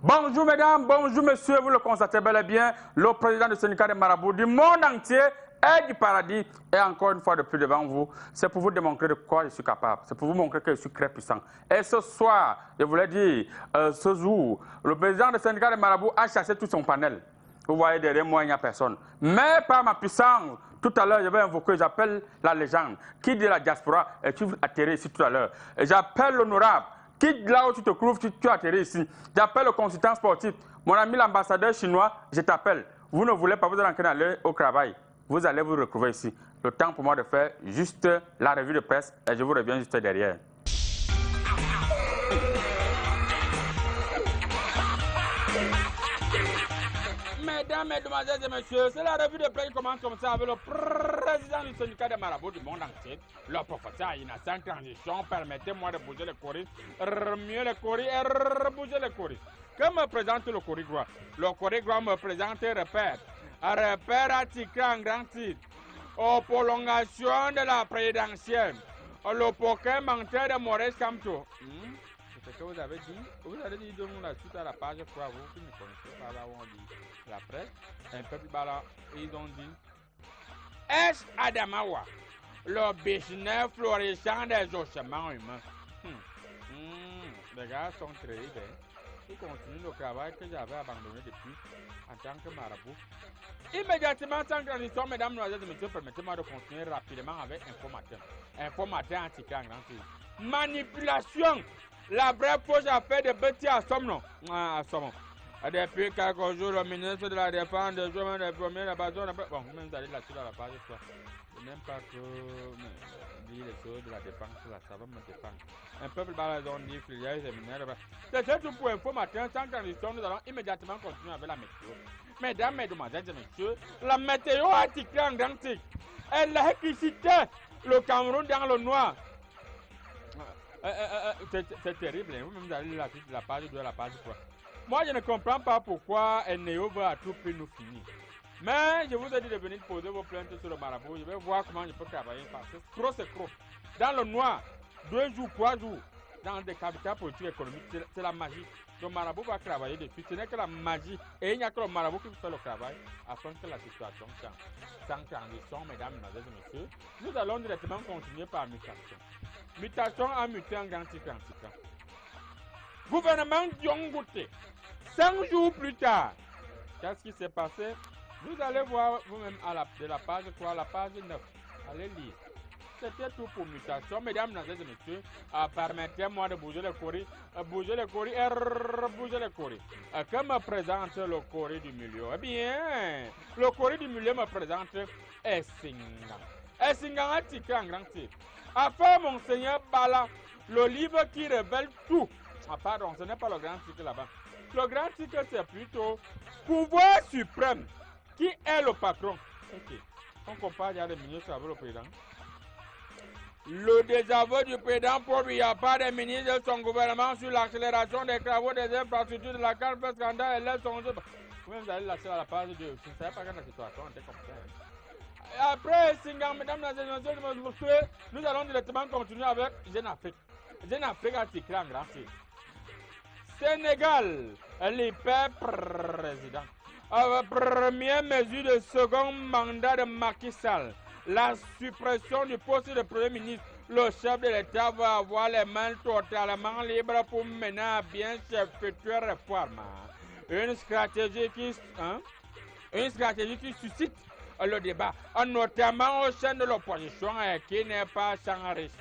Bonjour mesdames, bonjour messieurs, vous le constatez bel et bien, le président du syndicat des marabouts du monde entier et du paradis est encore une fois de plus devant vous. C'est pour vous démontrer de quoi je suis capable, c'est pour vous montrer que je suis très puissant. Et ce soir, je voulais dire, ce jour, le président du syndicat des marabouts a chassé tout son panel. Vous voyez derrière moi, il n'y a personne. Mais par ma puissance, tout à l'heure, je vais invoquer, j'appelle la légende, qui dit la diaspora, et tu atterris ici tout à l'heure. J'appelle l'honorable. Quitte là où tu te trouves, tu atterris ici. J'appelle le consultant sportif. Mon ami l'ambassadeur chinois, je t'appelle. Vous ne voulez pas vous aller au travail. Vous allez vous retrouver ici. Le temps pour moi de faire juste la revue de presse et je vous reviens juste derrière. Mesdames, mesdemoiselles et messieurs, c'est la revue de presse qui commence comme ça avec le président du syndicat des marabouts du monde entier, le professeur Aina. Sans transition, permettez-moi de bouger les coris, remuer les coris et bouger les coris. Que me présente le Corigua? Le Corigua me présente repère article en grand titre, aux prolongations de la présidentielle, le poker menteur de Maurice Kamto. C'est ce que vous avez dit. Vous avez dit de la suite à la page, pour vous qui ne connaissez pas là où on dit la presse, un peu plus bas là, ils ont dit S. Adamawa, le business florissant des ossements humains. Les gars sont très bien. Ils continuent le travail que j'avais abandonné depuis en tant que marabout. Immédiatement, sans transition, mesdames, mesdemoiselles et messieurs, permettez-moi de continuer rapidement avec Infomatin. Infomatin anti-clan grand titre. Manipulation. La vraie fausse affaire de Betty à Somme. Depuis quelques jours, le ministre de la Défense, des hommes de premier, la base, bon, même allez là-dessus dans la page, je n'aime pas que dire les choses de la défense, ça va me défendre. Un peuple baladon dit filière séminaire. C'est tout pour Infomatin, sans transition, nous allons immédiatement continuer avec la météo. Mesdames, mesdemoiselles et messieurs, la météo a tiqué en grand tic. Elle a électricité, le Cameroun dans le noir. C'est terrible, vous-même allez la suite de la page 2 à la page 3. Moi, je ne comprends pas pourquoi NEO veut à tout prix nous finir. Mais je vous ai dit de venir poser vos plaintes sur le marabout. Je vais voir comment je peux travailler parce que trop c'est trop. Dans le noir, 2 jours, 3 jours, dans des capitales politiques et économiques, c'est la magie. Le marabout va travailler dessus. Ce n'est que la magie. Et il n'y a que le marabout qui fait le travail afin que la situation change. Sans transition, mesdames, mesdemoiselles et messieurs, nous allons directement continuer par mutation. Mutation a muté en grand titre. Gouvernement Diongouté. 5 jours plus tard, qu'est-ce qui s'est passé? Vous allez voir vous-même de la page 3 à la page 9. Allez lire. C'était tout pour mutation. Mesdames, mesdemoiselles et messieurs, permettez-moi de bouger les coris, et bouger les coris. Que me présente le coris du milieu? Eh bien, le coris du milieu me présente Essingan. Essingan a tiqué en grand titre. Afin Monseigneur Bala, le livre qui révèle tout. Ah pardon, ce n'est pas le grand titre là-bas. Le grand titre, c'est plutôt pouvoir suprême. Qui est le patron? Ok. On compare il y a des ministres avec le président. Le désaveu du président pour il n'y a pas de ministre de son gouvernement sur l'accélération des travaux des infrastructures de la carte scandale et laisse son jeu. Vous-même allez lâcher à la page 2. Je ne savais pas quand la situation était comme ça. Après, mesdames, mesdemoiselles, nous allons directement continuer avec Jeune Afrique. Jeune Afrique a titré en grand titre. Sénégal, l'hyper président. Première mesure de second mandat de Macky Sall. La suppression du poste de Premier ministre. Le chef de l'État va avoir les mains totalement libres pour mener à bien ses futures réformes. Une stratégie qui suscite le débat, notamment au sein de l'opposition et qui n'est pas sans risque.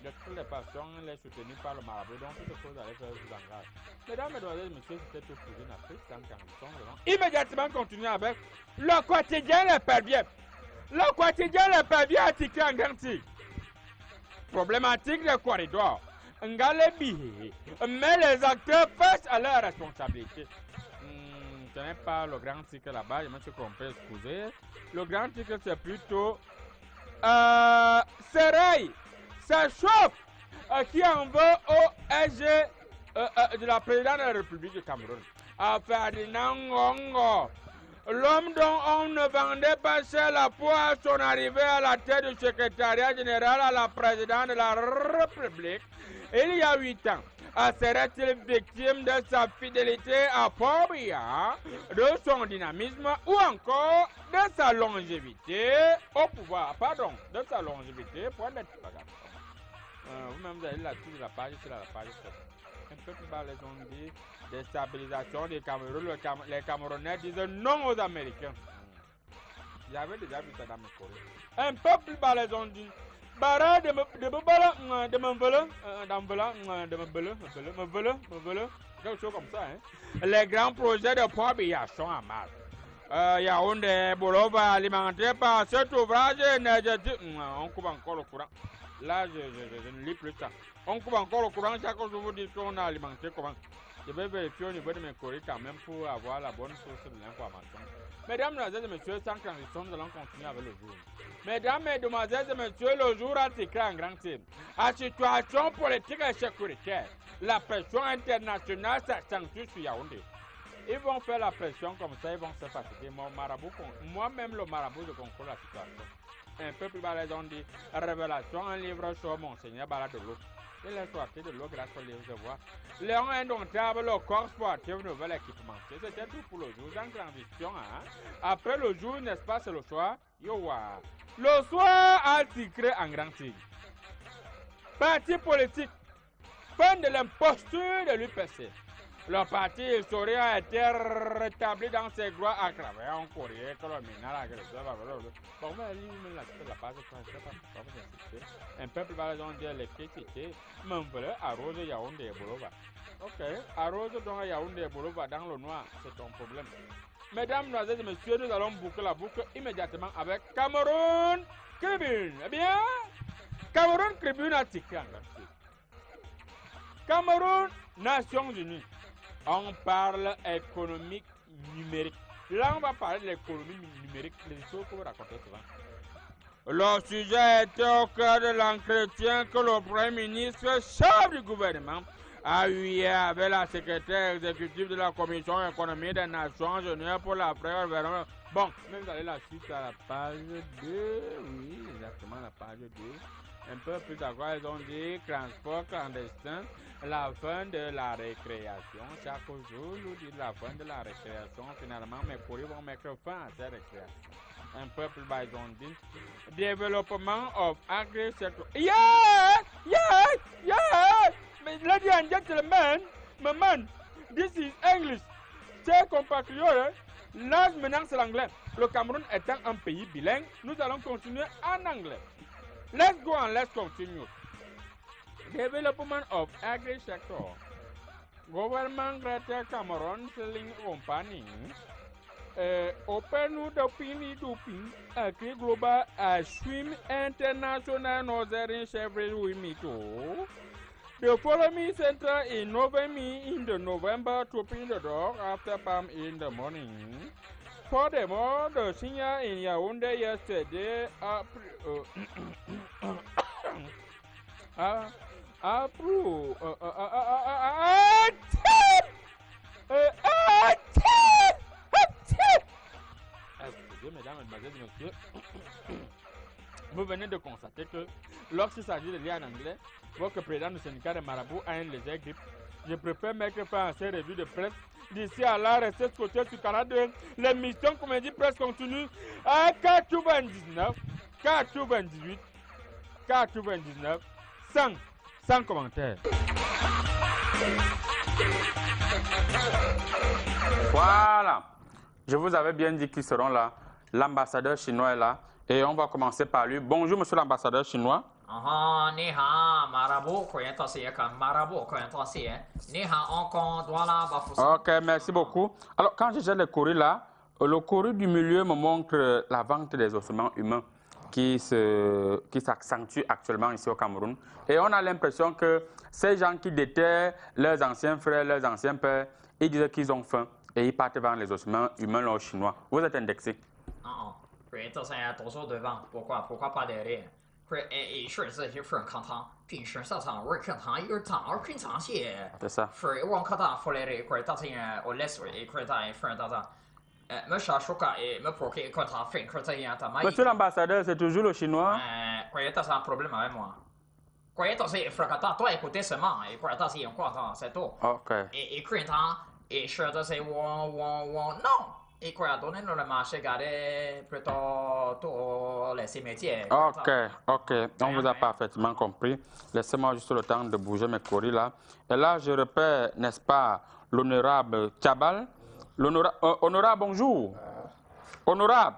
De toutes les façons, elle est soutenue par le marabout, donc tout ce que vous allez faire vous engage. Mesdames, mesdemoiselles et messieurs, c'était tout pour une Afrique sans transition. Immédiatement continuer avec le quotidien Les Perviers. Le quotidien Les Perviers a tiqué en grand titre. Problématique des corridors. Ngalebi. Mais les acteurs face à leur responsabilité. Ce n'est pas le grand titre là-bas, je me suis trompé, excusez. Le grand titre c'est plutôt Sereil. Ça chauffe qui en veut au SG de la présidente de la République du Cameroun. Ferdinand Ngongo, l'homme dont on ne vendait pas cher la peau à son arrivée à la tête du secrétariat général à la présidente de la République, il y a 8 ans, serait-il victime de sa fidélité à Paul Biya, de son dynamisme ou encore de sa longévité au pouvoir? Pardon, de sa longévité, point d'être. Vous-même, vous allez là-dessus de la page, c'est la page 7. Un peu plus bas, les ont dit déstabilisation des Cameroun. Les Camerounais disent non aux Américains. J'avais déjà vu ça dans mes Corées. Un peu plus bas, les ont dit bara de me quelque chose comme ça, hein. Les grands projets de Paul Biya sont à mal. Yaoundé, Bolo va alimenter par cet ouvrage énergétique. On coupe encore le courant. Là, je ne lis plus ça. On coupe encore le courant chaque jour, je vous dis qu'on a alimenté comment. Je vais vérifier au niveau de mes courriers quand même pour avoir la bonne source de l'information. Mesdames, Mesdemoiselles et Messieurs, sans transition, nous allons continuer avec le jour. Mesdames, Mesdemoiselles et Messieurs, le jour a écrit en grand titre. À situation politique et sécuritaire, la pression internationale s'accentue sur Yaoundé. Ils vont faire la pression comme ça, ils vont se fatiguer. Moi-même, le marabout, je contrôle la situation. Un peu plus bas, les ont dit révélation, un livre sur Monseigneur Baladolo. Il est sorti de l'eau grâce au livre de voix. Léon Indomptable, le corps sportif, nouvel équipementier. C'était tout pour le jour. En transition, hein? Après le jour, n'est-ce pas, c'est le soir. Yowa. Le soir a titré en grand titre. Parti politique. Fin de l'imposture de l'UPC. Le parti historique a été rétabli dans ses gloires à travers un courrier que le minal agresseur va vouloir. Bon, on va lire la page un peuple va raison dire l'électricité, Mambele arrose Yaoundé et Bolova. Ok, arrose donc Yaoundé et Bolova dans le noir, c'est ton problème. Mesdames, Mesdemoiselles et Messieurs, nous allons boucler la boucle immédiatement avec Cameroun Tribune. Eh bien, Cameroun Tribune a tiqué en grand. Cameroun, Nations Unies. On parle économique numérique. Là, on va parler de l'économie numérique, les choses que vous racontez souvent. Le sujet était au cœur de l'entretien que le Premier ministre, chef du gouvernement, a eu hier avec la secrétaire exécutive de la Commission économique des Nations Unies pour l'après-gouvernement. Bon, même d'aller la suite à la page 2, oui, exactement la page 2. Un peu plus à quoi ils ont dit transport clandestin, la fin de la récréation. Chaque jour, nous dit la fin de la récréation. Finalement, mes courriers vont mettre fin à cette récréation. Un peu plus bas, ils ont dit développement of agriculture. Yeah! Ladies and gentlemen, my man, this is English. Chers compatriotes, là maintenant c'est l'anglais. Le Cameroun étant un pays bilingue, nous allons continuer en anglais. Let's go and let's continue. Development of agri-sector. Government Greater Cameroon Selling Company. Open Dopini Dopin. Agri Global Swim International Northern Chevrolet Wimito. The following center in November to open the door after palm in the morning. Furthermore, the senior in Yaoundé yesterday Excusez, mesdames, mesdemoiselles et messieurs, vous venez de constater que lorsqu'il s'agit de lire en anglais, votre président du syndicat de Marabout a une légère grippe. Je préfère mettre fin à ces revues de presse. D'ici à là, restez scotché sur Canal 2. L'émission Comédie Presse continue à 99, 98, 99, 100 commentaires. Voilà. Je vous avais bien dit qu'ils seront là. L'ambassadeur chinois est là. Et on va commencer par lui. Bonjour, monsieur l'ambassadeur chinois. Ok, merci beaucoup. Alors, quand je jette le courrier là, le courrier du milieu me montre la vente des ossements humains qui s'accentue actuellement ici au Cameroun. Et on a l'impression que ces gens qui déterrent leurs anciens frères, leurs anciens pères, ils disent qu'ils ont faim et ils partent vendre les ossements humains aux Chinois. Vous êtes indexé. Pourquoi pas derrière? C'est ça. Monsieur l'ambassadeur, c'est toujours le chinois. Un problème avec moi. quoi, c'est fracata, toi, écoutez seulement, et quoi, c'est quoi, c'est tout. Ok. Et Quentin, et je c'est non. Et quoi, donnez-nous le marché, gardez plutôt tous les cimetières. Ok, ok, on vous a parfaitement compris. Laissez-moi juste le temps de bouger mes courriers là. Et là, je repère, n'est-ce pas, l'honorable Tchabal. Honorable, bonjour. Honorable.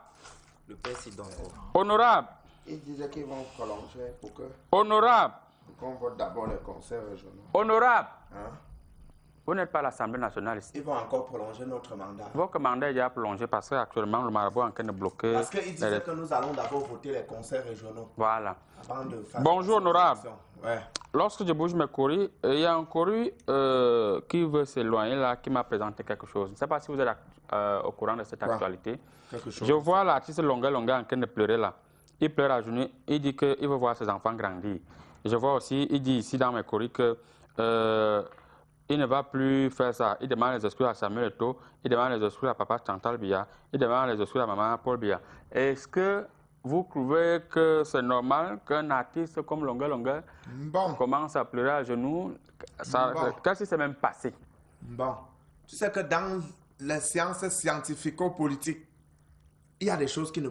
Le président. Honorable. Ils disaient qu'ils vont prolonger pour Honorable. qu'on vote d'abord les conseils régionaux. Honorable. Hein? Vous n'êtes pas à l'Assemblée nationale ici. Ils vont encore prolonger notre mandat. Votre mandat est déjà prolongé parce qu'actuellement, le marabout est en train de bloquer. Parce qu'ils disaient que nous allons d'abord voter les conseils régionaux. Voilà. Avant de faire Bonjour, honorable. Ouais. Lorsque je bouge mes courriers, il y a un courrier qui veut s'éloigner là, qui m'a présenté quelque chose. Je ne sais pas si vous êtes au courant de cette actualité. Quelque chose. Je vois l'artiste Longa en train de pleurer là. Il pleure à genoux, il dit qu'il veut voir ses enfants grandir. Je vois aussi, il dit ici dans mes courriers que il ne va plus faire ça. Il demande les excuses à Samuel Eto'o, il demande les excuses à papa Chantal Biya, il demande les excuses à maman Paul Biya. Est-ce que vous trouvez que c'est normal qu'un artiste comme Longa Bon. commence à pleurer à genoux? Qu'est-ce qui s'est même passé? Bon. Tu sais que dans les sciences scientifico-politiques, il y a des choses que tu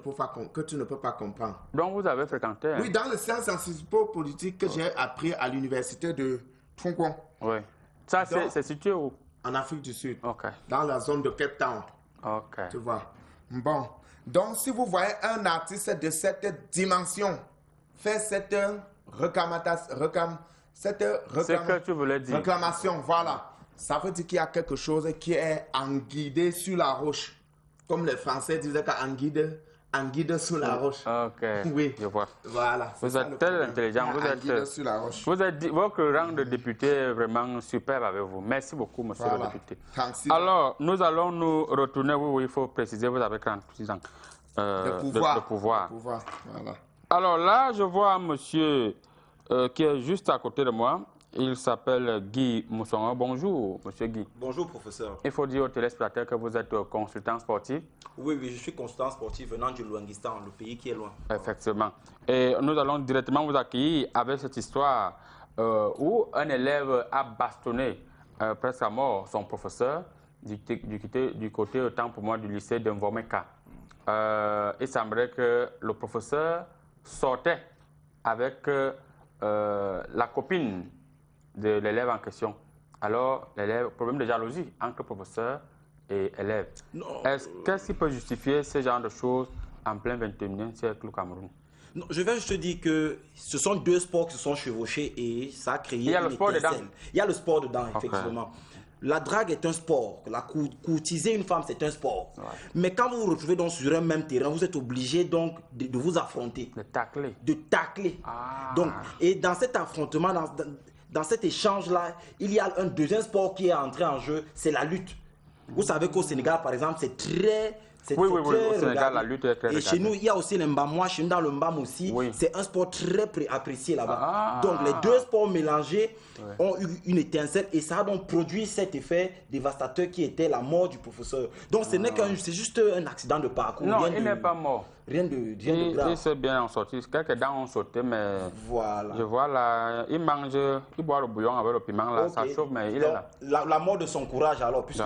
ne peux pas comprendre. Donc vous avez fréquenté? Oui, dans les sciences scientifico-politiques que j'ai appris à l'université de Tronquon. Oui. Ça, c'est situé où? En Afrique du Sud. Ok. Dans la zone de Cape Town. Ok. Tu vois. Bon. Donc, si vous voyez un artiste de cette dimension faire cette C'est que tu voulais dire. réclamation, voilà. Ça veut dire qu'il y a quelque chose qui est enguidé sur la roche. Comme les Français disaient qu'enguide sur la roche. Ok. Oui. Je vois. Voilà. Vous êtes très intelligent. Sur la roche. Votre rang de député est vraiment superbe avec vous. Merci beaucoup, monsieur le député. 36 Alors, nous allons nous retourner. Oui, il faut préciser, vous avez 36 ans de pouvoir. Voilà. Alors là, je vois un monsieur qui est juste à côté de moi. Il s'appelle Guy Moussonga. Bonjour, monsieur Guy. Bonjour, professeur. Il faut dire aux téléspectateurs que vous êtes consultant sportif. Oui, je suis consultant sportif venant du Luanguistan, le pays qui est loin. Effectivement. Et nous allons directement vous accueillir avec cette histoire où un élève a bastonné presque à mort son professeur du côté, autant pour moi, du lycée de Mvomeka. Il semblerait que le professeur sortait avec la copine de l'élève en question. Alors, l'élève, problème de jalousie entre professeur et élève. Qu'est-ce qui peut justifier ce genre de choses en plein 21e siècle au Cameroun? Non, je vais juste te dire que ce sont deux sports qui se sont chevauchés et ça a créé Il y a le sport dedans. Il y a le sport dedans, effectivement. La drague est un sport. Courtiser une femme, c'est un sport. Ouais. Mais quand vous vous retrouvez donc sur un même terrain, vous êtes obligé donc de vous affronter. De tacler. De tacler. Ah. Donc, et dans cet affrontement, dans cet échange-là, il y a un deuxième sport qui est entré en jeu, c'est la lutte. Vous savez qu'au Sénégal, par exemple, c'est très... Oui, au Sénégal, la lutte est très regardée. Et chez nous, il y a aussi le mbam. Chez nous, dans le mbam aussi, c'est un sport très apprécié là-bas. Donc, les deux sports mélangés ont eu une étincelle et ça a donc produit cet effet dévastateur qui était la mort du professeur. Donc, c'est juste un accident de parcours. Non, il n'est pas mort. Rien de grave. Il s'est bien en sorti. Quelques dents ont sauté, mais voilà. Je vois là, il mange, il boit le bouillon avec le piment là, ça chauffe, mais il est là. La mort de son courage alors, puisque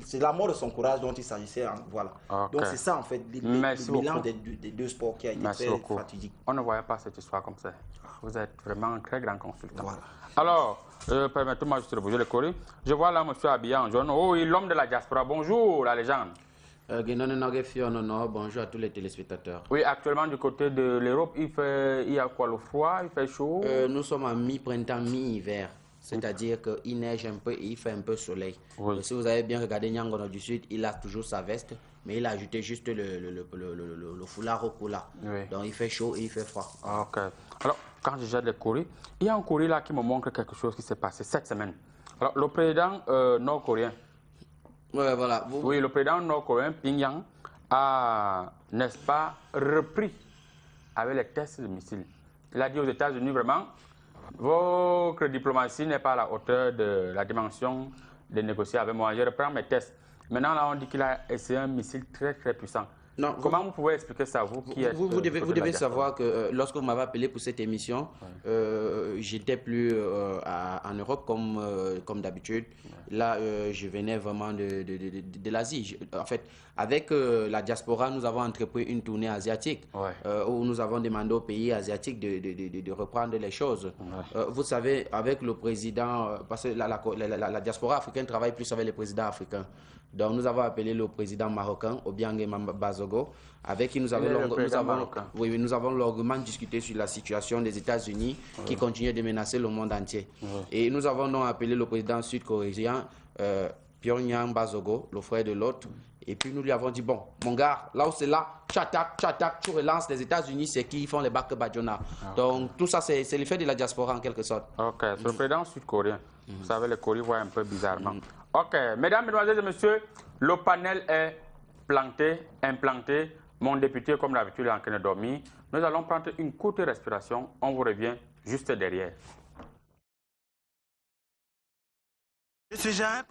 c'est la mort de son courage dont il s'agissait. Voilà. Donc c'est ça en fait, le mélange des deux sports qui a été très fatidique. On ne voyait pas cette histoire comme ça. Vous êtes vraiment un très grand consultant. Voilà. Alors, permettez-moi juste de bouger le courrier. Je vois là monsieur habillé en jaune. Oh, l'homme de la diaspora. Bonjour la légende. Bonjour à tous les téléspectateurs. Oui, actuellement du côté de l'Europe, il y a quoi, le froid, il fait chaud? Nous sommes en mi-printemps, mi-hiver. C'est-à-dire qu'il neige un peu et il fait un peu soleil. Oui. Si vous avez bien regardé Nyangono du Sud, il a toujours sa veste, mais il a ajouté juste le foulard au cou là. Oui. Donc il fait chaud et il fait froid. Ok. Alors, quand je jette les courriers, il y a un courrier là qui me montre quelque chose qui s'est passé cette semaine. Alors, le président nord-coréen, voilà. Oui, le président nord-coréen Pyongyang a, n'est-ce pas, repris avec les tests de missiles. Il a dit aux États-Unis vraiment, votre diplomatie n'est pas à la hauteur de la dimension de négocier avec moi. Je reprends mes tests. Maintenant, là, on dit qu'il a essayé un missile très, très puissant. Non, Comment vous pouvez expliquer ça, vous qui êtes... Vous devez savoir que lorsque vous m'avez appelé pour cette émission, j'étais plus en Europe comme d'habitude. Là, je venais vraiment de l'Asie. En fait, avec la diaspora, nous avons entrepris une tournée asiatique où nous avons demandé aux pays asiatiques de reprendre les choses. Vous savez, avec le président, parce que la diaspora africaine travaille plus avec les présidents africains. Donc, nous avons appelé le président marocain, Obiang Bazogo, avec qui nous avons longuement discuté sur la situation des États-Unis qui continue de menacer le monde entier. Et nous avons donc appelé le président sud-coréen, Pyongyang Bazogo, le frère de l'autre. Et puis nous lui avons dit, bon, mon gars, là où c'est là, tu attaques, tu relances les États-Unis, c'est qui font les bacs Badiona. Donc tout ça, c'est l'effet de la diaspora en quelque sorte. Ok, c'est le président sud-coréen. Vous savez, les Coréens voient un peu bizarrement. Ok, mesdames, mesdemoiselles et messieurs, le panel est implanté. Mon député, comme d'habitude, est en train de dormir. Nous allons prendre une courte respiration. On vous revient juste derrière.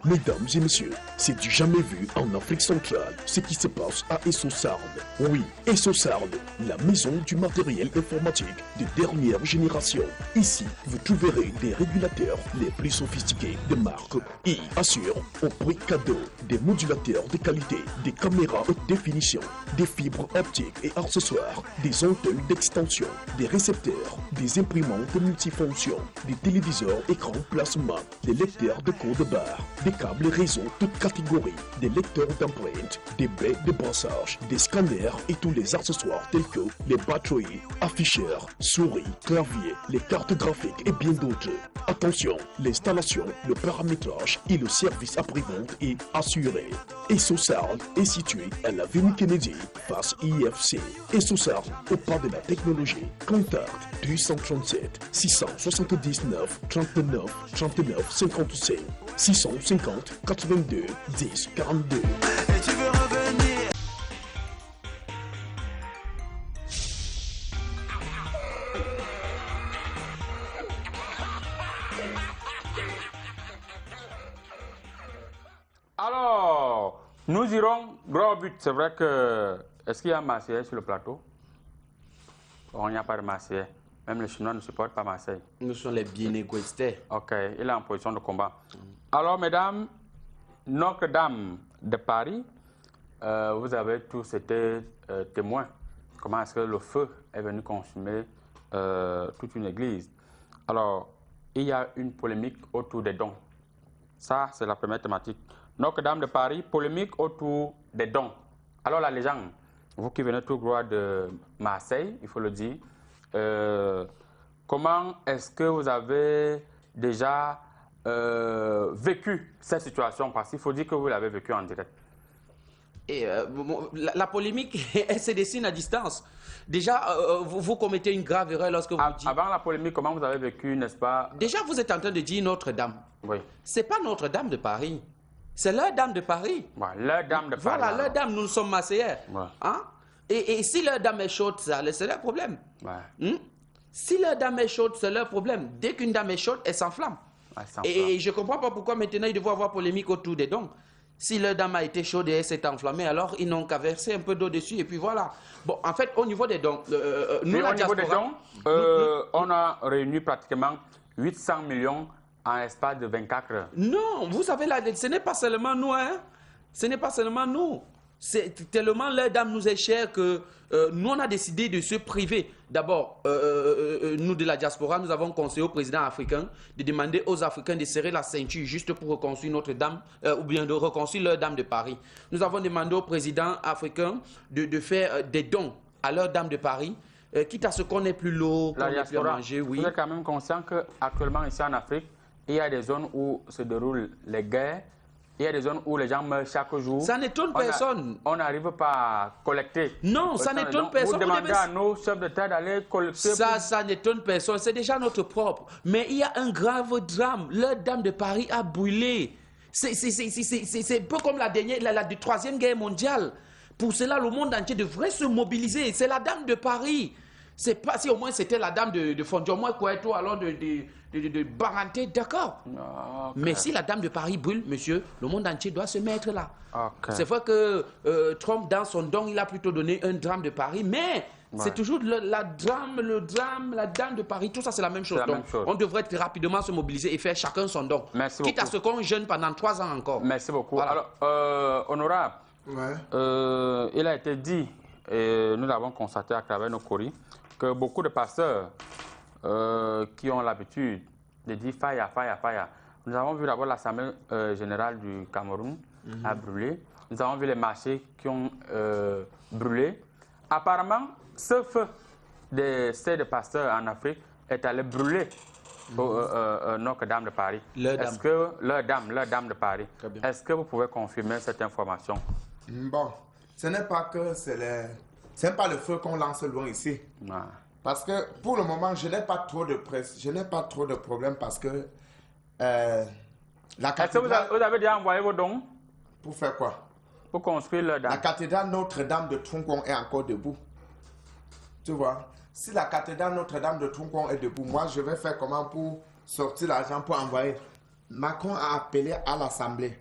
Mesdames et messieurs, c'est du jamais vu en Afrique centrale ce qui se passe à Essosarn. Oui, Essosarn, la maison du matériel informatique de dernière génération. Ici, vous trouverez des régulateurs les plus sophistiqués de marque et assure au prix cadeau des modulateurs de qualité, des caméras haute définition, des fibres optiques et accessoires, des antennes d'extension, des récepteurs, des imprimantes multifonctions, des téléviseurs écran plasma, des lecteurs de code barre, des câbles réseau toutes catégories, des lecteurs d'empreintes, des baies de brassage, des scanners et tous les accessoires tels que les batteries, afficheurs, souris, clavier, les cartes graphiques et bien d'autres. Attention, l'installation, le paramétrage et le service après-vente est assuré. Essosarn est situé à l'avenue Kennedy, face IFC. Essosarn, au pas de la technologie. Contact 237 679 39 39 55 650 82 10 42. Et tu veux revenir? Alors, nous irons gros but. C'est vrai que... Est-ce qu'il y a un Marseillais sur le plateau? Bon, il n'y a pas de Marseillais. Même les Chinois ne supportent pas Marseille. Nous sommes les Biénégoïstais. Ok, il est en position de combat. Alors, mesdames, Notre-Dame de Paris, vous avez tous été témoins. Comment est-ce que le feu est venu consumer toute une église? Alors, il y a une polémique autour des dons. Ça, c'est la première thématique. Notre-Dame de Paris, polémique autour des dons. Alors, la légende, vous qui venez tout droit de Marseille, il faut le dire, comment est-ce que vous avez déjà vécu cette situation? Parce qu'il faut dire que vous l'avez vécu en direct. Et la polémique, elle se dessine à distance. Déjà, vous commettez une grave erreur lorsque vous dites... Avant la polémique, comment vous avez vécu, n'est-ce pas? Déjà, vous êtes en train de dire Notre-Dame. Oui. C'est pas Notre-Dame de Paris. C'est leur Dame de Paris. Ouais, leur Dame de Paris. Voilà, leur Dame, nous sommes Marseillais. Ouais. Hein? Et si leur Dame est chaude, c'est leur problème. Ouais. Si leur Dame est chaude, c'est leur problème. Dès qu'une Dame est chaude, elle s'enflamme. Et je ne comprends pas pourquoi maintenant ils devaient avoir polémique autour des dons. Si leur Dame a été chaude et elle s'est enflammée, alors ils n'ont qu'à verser un peu d'eau dessus et puis voilà. Bon, en fait, au niveau des dons, nous, la diaspora... on a réuni pratiquement 800 millions en espace de 24 heures. Non, vous savez, là, ce n'est pas seulement nous, hein. Ce n'est pas seulement nous. C'est tellement leur Dame nous est chère que nous, on a décidé de se priver. D'abord, nous de la diaspora, nous avons conseillé au président africain de demander aux Africains de serrer la ceinture juste pour reconstruire notre Dame, ou bien de reconstruire leur Dame de Paris. Nous avons demandé au président africain de faire des dons à leur Dame de Paris, quitte à ce qu'on n'ait plus l'eau, qu'on n'ait plus à manger. Oui. Vous êtes quand même conscient qu'actuellement ici en Afrique, il y a des zones où se déroulent les guerres. Il y a des zones où les gens meurent chaque jour. Ça n'étonne personne. On n'arrive pas à collecter. Non, ça n'étonne personne. Vous demandez à nos chefs d'État d'aller collecter. Ça n'étonne personne. C'est déjà notre propre. Mais il y a un grave drame. Leur Dame de Paris a brûlé. C'est un peu comme la troisième guerre mondiale. Pour cela, le monde entier devrait se mobiliser. C'est la Dame de Paris. C'est pas si au moins c'était la dame de Fondiomo Koueto, alors de Baranté, d'accord. Okay. Mais si la dame de Paris brûle, monsieur, le monde entier doit se mettre là. Okay. C'est vrai que Trump, dans son don, il a plutôt donné un drame de Paris, mais c'est toujours la dame de Paris, tout ça c'est la même chose. Donc, on devrait rapidement se mobiliser et faire chacun son don. Merci Quitte beaucoup. à ce qu'on jeûne pendant 3 ans encore. Merci beaucoup. Voilà. Alors, honorable, Ouais. il a été dit, et nous avons constaté à travers nos courriers, que beaucoup de pasteurs qui ont l'habitude de dire faya, faya, faya. Nous avons vu d'abord l'Assemblée générale du Cameroun a brûlé. Nous avons vu les marchés qui ont brûlé. Apparemment, ce feu des stades de pasteurs en Afrique est allé brûler Notre-Dame de Paris. Leur dame de Paris. Est-ce que vous pouvez confirmer cette information? Bon, ce n'est pas que c'est pas le feu qu'on lance loin ici. Ouais. Parce que pour le moment, je n'ai pas trop de presse, je n'ai pas trop de problèmes parce que la Est-ce que vous avez déjà envoyé vos dons? Pour faire quoi? Pour construire leur dame. La cathédrale Notre-Dame de Troncon est encore debout. Tu vois? Si la cathédrale Notre-Dame de Troncon est debout, moi je vais faire comment pour sortir l'argent pour envoyer? Macron a appelé à l'Assemblée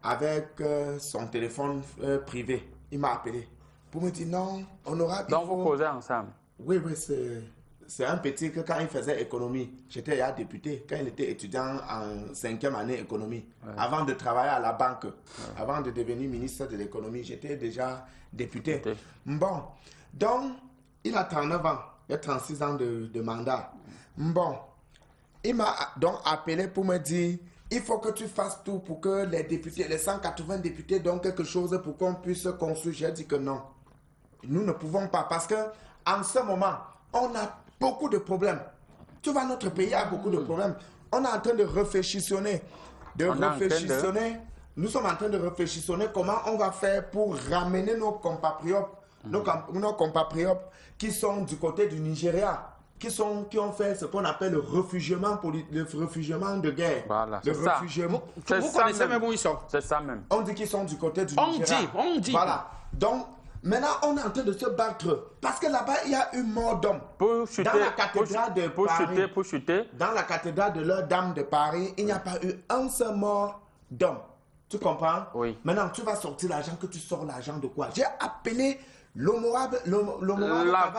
avec son téléphone privé. Il m'a appelé pour me dire non, honorable. Donc vous causez ensemble? Oui, c'est un petit que quand il faisait économie, j'étais déjà député, quand il était étudiant en 5e année économie, avant de travailler à la banque, avant de devenir ministre de l'économie, j'étais déjà député. Bon, donc il a 39 ans, il a 36 ans de mandat. Bon, il m'a donc appelé pour me dire, il faut que tu fasses tout pour que les députés, les 180 députés donnent quelque chose pour qu'on puisse construire. J'ai dit que non, nous ne pouvons pas parce que en ce moment, on a beaucoup de problèmes. Tu vois, notre pays a beaucoup de problèmes. On est en train de réfléchissonner. Nous sommes en train de réfléchissonner comment on va faire pour ramener nos compatriotes, nos compatriotes qui sont du côté du Nigeria, qui ont fait ce qu'on appelle le réfugiement de guerre. Voilà, le réfugiement. Vous connaissez même où ils sont? C'est ça même. On dit qu'ils sont du côté du Nigeria. On dit. Voilà. Donc, maintenant, on est en train de se battre parce que là-bas, il y a eu mort d'homme. Pour chuter, dans la cathédrale de Paris, pour chuter. Dans la cathédrale de Notre-Dame de Paris, il n'y a pas eu un seul mort d'homme. Tu comprends? Oui. Maintenant, tu vas sortir l'argent, que tu sors l'argent de quoi? J'ai appelé l'honorable la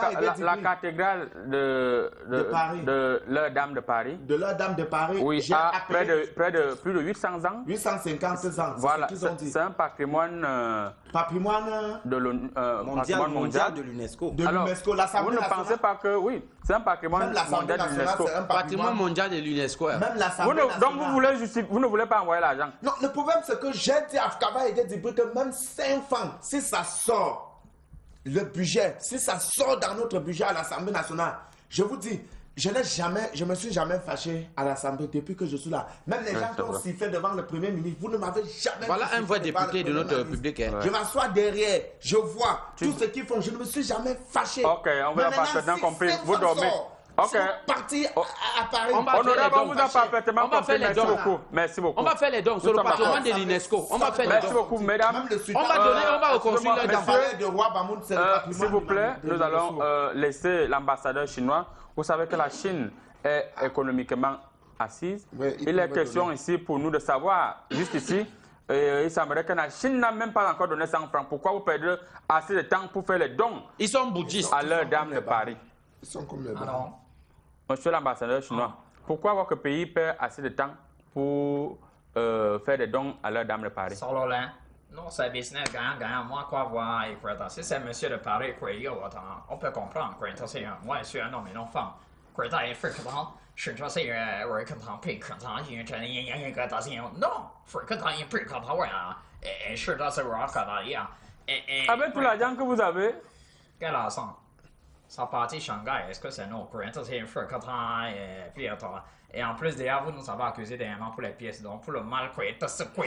cathédrale de Paris. De Notre-Dame de Paris. De Notre-Dame de Paris. Oui, j'ai appelé plus de 800 ans. 850 ans. Voilà, c'est un patrimoine mondial de l'UNESCO. De l'UNESCO, l'Assemblée nationale. Vous ne pensez pas que oui, c'est un patrimoine mondial de l'UNESCO. Patrimoine mondial de l'UNESCO. Même l'Assemblée nationale. Donc vous ne voulez pas envoyer l'argent? Non, le problème c'est que j'ai dit à Afkaba et dit que même 5 francs, si ça sort, le budget, si ça sort dans notre budget à l'Assemblée nationale, je vous dis, je me suis jamais fâché à l'Assemblée depuis que je suis là. Même les gens qui ont sifflé devant le Premier ministre, vous ne m'avez jamais... Voilà un vrai député de notre République. Je m'assois derrière, je vois tout ce qu'ils font, je ne me suis jamais fâché. Ok, on va parfaitement compris. Vous dormez. Ok. Parti à Paris. Honorable, on vous a parfaitement compris. Merci beaucoup. Merci beaucoup. On va faire les dons sur le patrimoine de l'UNESCO. On va faire les dons. Merci beaucoup, mesdames. On va donner, on va reconstruire le dam. S'il vous plaît, nous allons laisser l'ambassadeur chinois. Vous savez que la Chine est économiquement assise. Il est question ici pour nous de savoir, juste ici, il semblerait que la Chine n'a même pas encore donné 100 francs. Pourquoi vous perdez assez de temps pour faire les dons? Ils sont bouddhistes. À leur dame de Paris. Ils sont comme les Alors, Monsieur l'ambassadeur chinois, pourquoi votre pays perd assez de temps pour faire des dons à leur dame de Paris? solo là. Non, c'est business gagnant. Moi, quoi voir, et quoi, si c'est monsieur de Paris, quoi, on peut comprendre, quoi, c'est moi, je suis un homme et non femme. Quoi, il faut que je dois c'est, ouais, quand on paye, quand on y est, non, faut que on y paye, quand on et je dois se voir, quand on y est. Avec tout l'argent que vous avez, quel argent? Ça partit Shanghai, est-ce que c'est non, quoi, c'est faut que on, puis attends, Et en plus, derrière vous, nous avons accusé dernièrement pour les pièces. Donc, pour le mal, quoi, il y a ce quoi,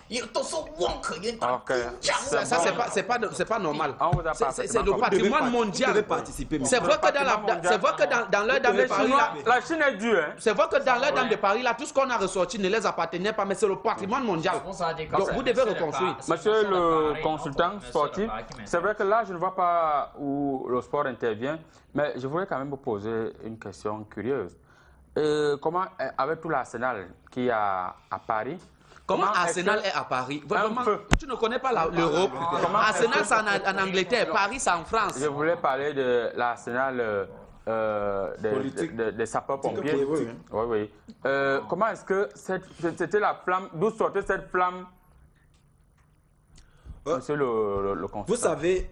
il y a Ça, c'est pas normal. On vous a C'est le patrimoine mondial. C'est vrai que dans leur dame de Paris, là, La Chine est due, hein. c'est vrai que dans leur dame de Paris, là, tout ce qu'on a ressorti ne les appartenait pas, mais c'est le patrimoine mondial. Donc, vous devez reconstruire. Monsieur le consultant sportif, c'est vrai que là, je ne vois pas où le sport intervient, mais je voudrais quand même vous poser une question curieuse. Comment, avec tout l'arsenal qu'il y a à Paris, Comment comment Arsenal est-ce est à Paris? Un Vraiment, peu. tu ne connais pas l'Europe. Arsenal, c'est en Angleterre. Paris, c'est en France. Je voulais parler de l'arsenal des sapeurs-pompiers. Oui. Comment est-ce que c'était la flamme, d'où sortait cette flamme, monsieur le consultant? Vous savez,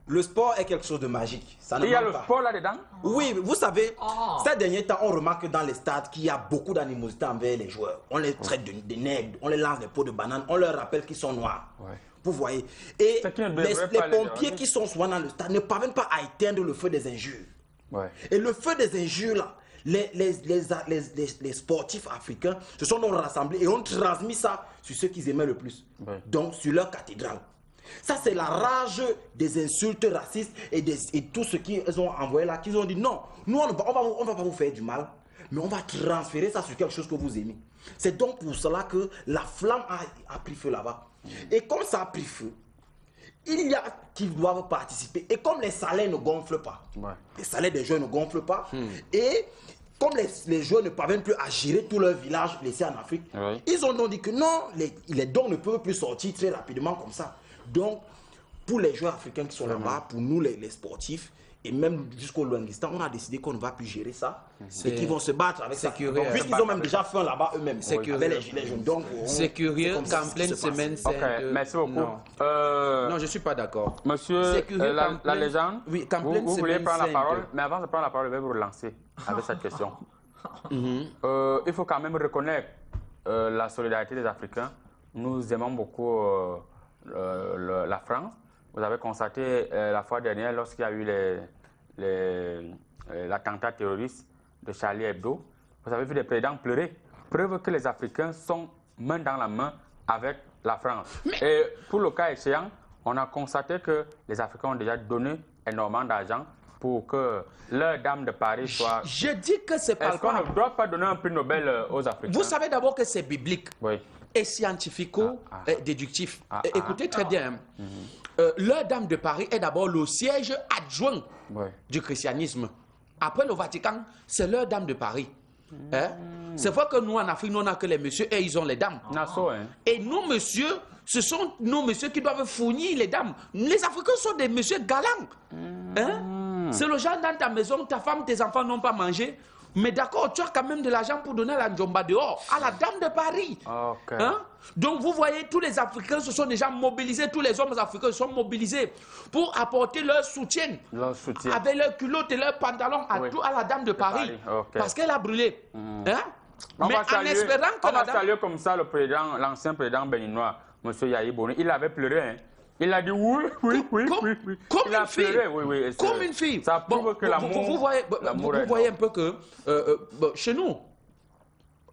le sport est quelque chose de magique. Ça ne Il y a manque le pas. sport là-dedans? Oui, vous savez, ces derniers temps, on remarque dans les stades qu'il y a beaucoup d'animosité envers les joueurs. On les traite de nègres, on les lance des pots de banane, on leur rappelle qu'ils sont noirs. Ouais. Vous voyez. Et C'est qui ne les devrait pas les pompiers déranger. qui sont souvent dans le stade ne parviennent pas à éteindre le feu des injures. Ouais. Et le feu des injures, là, les sportifs africains se sont donc rassemblés et ont transmis ça sur ceux qu'ils aimaient le plus. Ouais. Donc, sur leur cathédrale. Ça, c'est la rage des insultes racistes et tout ce qu'ils ont envoyé là, qu'ils ont dit non, nous, on va pas vous faire du mal, mais on va transférer ça sur quelque chose que vous aimez. C'est donc pour cela que la flamme a pris feu là-bas. Et comme ça a pris feu, il y a qui doivent participer. Et comme les salaires ne gonflent pas, les salaires des joueurs ne gonflent pas, et comme les joueurs ne parviennent plus à gérer tout leur village laissé en Afrique, ils ont donc dit que non, les dons ne peuvent plus sortir très rapidement comme ça. Donc, pour les joueurs africains qui sont là-bas, pour nous les sportifs, et même jusqu'au Luanguistan, on a décidé qu'on ne va plus gérer ça et qu'ils vont se battre avec ça. curieux. Puisqu'ils ont même déjà fait là-bas eux-mêmes. Avec les gilets jaunes. Donc, C'est curieux qu'en pleine semaine, c'est... Ok, merci beaucoup. Non, je ne suis pas d'accord. Monsieur, C'est curieux qu'en la pleine- légende, Oui, qu'en pleine vous voulez semaine prendre la sainte. parole, mais avant de prendre la parole, je vais vous relancer avec cette question. Il faut quand même reconnaître la solidarité des Africains. Nous aimons beaucoup la France. Vous avez constaté la fois dernière, lorsqu'il y a eu l'attentat terroriste de Charlie Hebdo, vous avez vu les présidents pleurer. Preuve que les Africains sont main dans la main avec la France. Et pour le cas échéant, on a constaté que les Africains ont déjà donné énormément d'argent pour que leur dame de Paris soit... Je dis que c'est Est-ce qu'on palpable. ne doit pas donner un prix Nobel aux Africains? Vous savez d'abord que c'est biblique Oui. et scientifico-déductif. Écoutez très bien. Leur dame de Paris est d'abord le siège adjoint du christianisme. Après le Vatican, c'est leur dame de Paris. C'est vrai que nous, en Afrique, nous, on n'a que les messieurs et ils ont les dames. Et nos messieurs, ce sont nos messieurs qui doivent fournir les dames. Les Africains sont des messieurs galants. C'est le genre dans ta maison, ta femme, tes enfants n'ont pas mangé. Mais d'accord, tu as quand même de l'argent pour donner la njomba dehors à la dame de Paris. Donc vous voyez, tous les Africains se sont déjà mobilisés, tous les hommes africains se sont mobilisés pour apporter leur soutien. Avec leurs culottes et leurs pantalons à la dame de Paris. Parce qu'elle a brûlé. Mais en espérant que on va saluer comme ça l'ancien président béninois, M. Yahi Boni. Il avait pleuré. Il a dit oui. Comme il a une fille. pleuré, Comme une fille. Ça prouve que l'amour... Vous voyez un peu que chez nous,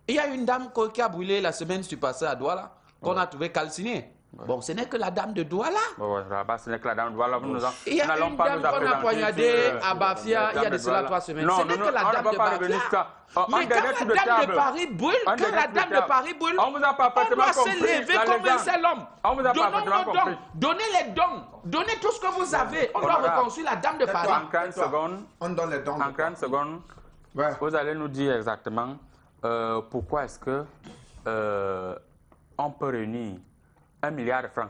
il y a une dame qui a brûlé la semaine passée à Douala, qu'on a trouvé calcinée. Bon, ce n'est que la dame de Douala. Ce n'est que la dame de Douala. Il y a une dame qu'on a poignardée à Bafia il y a de cela 3 semaines. Ce n'est que la dame de Bafia. Mais quand la dame de Paris brûle, on vous a pas on doit se lever comme un seul homme. On vous a pas parfaitement compris. Donnez les dons. Donnez tout ce que vous avez. On doit reconstruire la dame de Paris. En 40 secondes, on donne les dons. En 40 secondes, vous allez nous dire exactement pourquoi est-ce que on peut réunir 1 milliard de francs,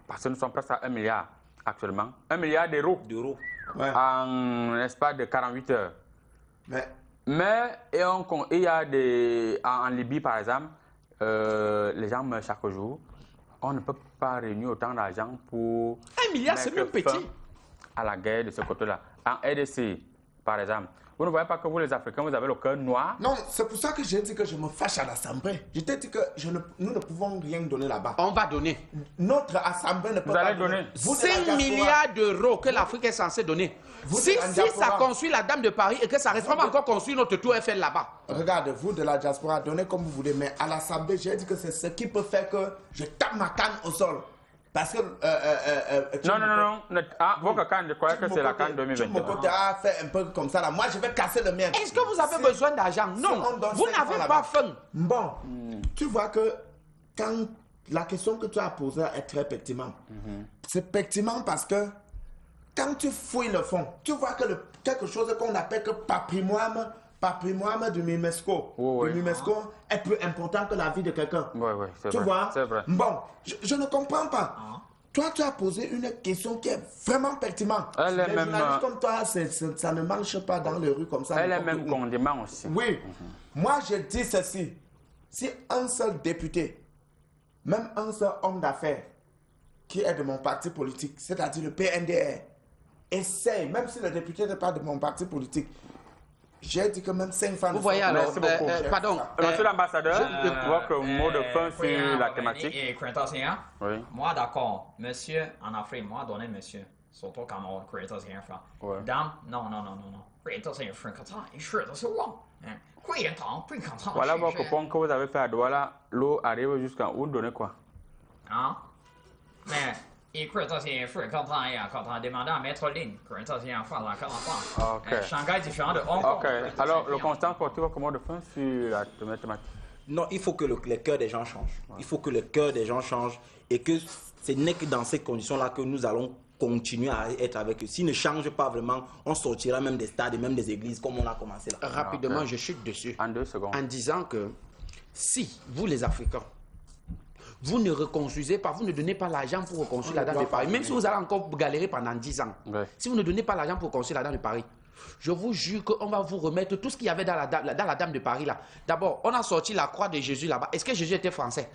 parce que nous sommes presque à 1 milliard actuellement, 1 milliard d'euros en l'espace de 48 heures. Mais il y a en Libye, par exemple, les gens meurent chaque jour. On ne peut pas réunir autant d'argent pour 1 milliard, c'est même petit. À la guerre de ce côté-là. En RDC, par exemple. Vous ne voyez pas que vous, les Africains, vous avez le cœur noir? Non, c'est pour ça que j'ai dit que je me fâche à l'Assemblée. Je t'ai dit que nous ne pouvons rien donner là-bas. On va donner. Notre Assemblée ne peut Vous pas allez donner. 5 milliards d'euros que l'Afrique est censée donner. Si ça construit la Dame de Paris et que ça reste, on va encore construire notre tour Eiffel là-bas. Regardez, vous de la diaspora, donnez comme vous voulez, mais à l'Assemblée, j'ai dit que c'est ce qui peut faire que je tape ma canne au sol. Parce que... non. Ah, votre canne, je croyais que c'est la canne 2021. Mon côté a fait un peu comme ça là. Moi, je vais casser le mien. Est-ce que vous avez besoin d'argent? Non, vous n'avez pas faim. Bon, tu vois que quand la question que tu as posée est très pertinente. C'est pertinent parce que quand tu fouilles le fond, tu vois que quelque chose qu'on appelle que patrimoine de l'UNESCO. L'UNESCO est plus important que la vie de quelqu'un. Oui, c'est vrai. Tu vois? C'est vrai. Bon, je ne comprends pas. Toi, tu as posé une question qui est vraiment pertinente. Elle est Les même, journalistes comme toi, ça ne marche pas dans les rues comme ça. Elle est même condamnée aussi. Oui. Moi, je dis ceci. Si un seul député, même un seul homme d'affaires, qui est de mon parti politique, c'est-à-dire le PNDR, essaye, même si le député n'est pas de mon parti politique, j'ai dit que même 5 femmes... Vous voyez alors, Merci beaucoup. pardon. Monsieur l'ambassadeur, votre mot de fin sur la thématique. Oui. Moi, d'accord. Monsieur, en Afrique, moi, donner monsieur. Surtout quand on crée un enfant. Dame, non. Voilà votre point que vous avez fait à Douala. L'eau arrive jusqu'en où? Donnez quoi? Hein? Mais... Il crée un enfant quand on demande à mettre ligne. Crée un enfant dans 40 ans. Shanghai est différent de Hong Kong. Ok. Alors, le constant sportif, votre mot de fin sur la thématique? Non, il faut que le cœur des gens change. Il faut que le cœur des gens change et que ce n'est que dans ces conditions-là que nous allons continuer à être avec eux. S'ils ne changent pas vraiment, on sortira même des stades et même des églises comme on a commencé là. Rapidement, je chute dessus. En 2 secondes. En disant que si vous, les Africains, vous ne reconstruisez pas, vous ne donnez pas l'argent pour reconstruire la Dame de Paris, même si vous allez encore galérer pendant 10 ans, si vous ne donnez pas l'argent pour reconstruire la Dame de Paris, je vous jure qu'on va vous remettre tout ce qu'il y avait dans la Dame de Paris là. D'abord, on a sorti la croix de Jésus là-bas. Est-ce que Jésus était français?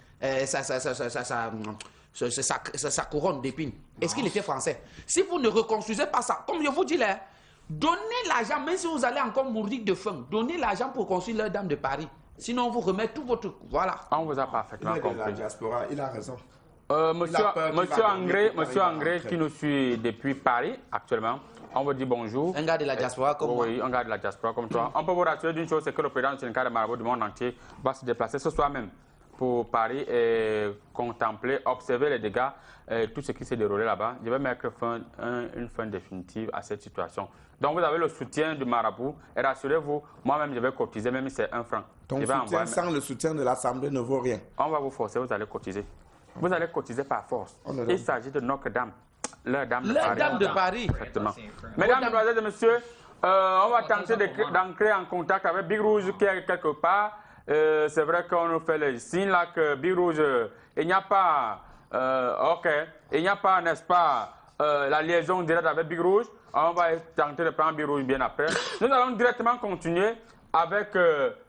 Sa couronne d'épines. Est-ce qu'il était français? Si vous ne reconstruisez pas ça, comme je vous dis là, donnez l'argent, même si vous allez encore mourir de faim, donnez l'argent pour construire la Dame de Paris. Sinon, on vous remet tout votre... Voilà. On vous a parfaitement compris. La diaspora, il a raison. Monsieur Angré, qui nous suit depuis Paris actuellement, on vous dit bonjour. Un gars de la diaspora comme moi. Oui, un gars de la diaspora comme toi. On peut vous rassurer d'une chose, c'est que le président du syndicat de marabout du monde entier va se déplacer ce soir même pour Paris et contempler, observer les dégâts, tout ce qui s'est déroulé là-bas. Je vais mettre une fin définitive à cette situation. Donc vous avez le soutien du marabout et rassurez-vous, moi-même je vais cotiser, même si c'est 1 franc. Ton soutien sans le soutien de l'Assemblée ne vaut rien. On va vous forcer, vous allez cotiser. Vous allez cotiser par force. Il s'agit de Notre-Dame, leur Dame de Paris. Dame de Paris. Exactement. Mesdames, Mesdemoiselles et Messieurs, on va tenter d'entrer en contact avec Big Rouge qui est quelque part. C'est vrai qu'on nous fait le signe là que Big Rouge, il n'y a pas, il n'y a pas, n'est-ce pas, la liaison directe avec Big Rouge. On va tenter de prendre Big Rouge bien après. Nous allons directement continuer avec,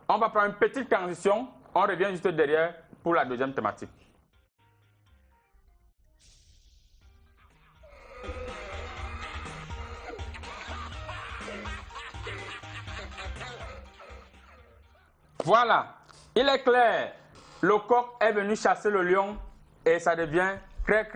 on va prendre une petite transition. On revient juste derrière pour la deuxième thématique. Voilà, il est clair, le coq est venu chasser le lion et ça devient très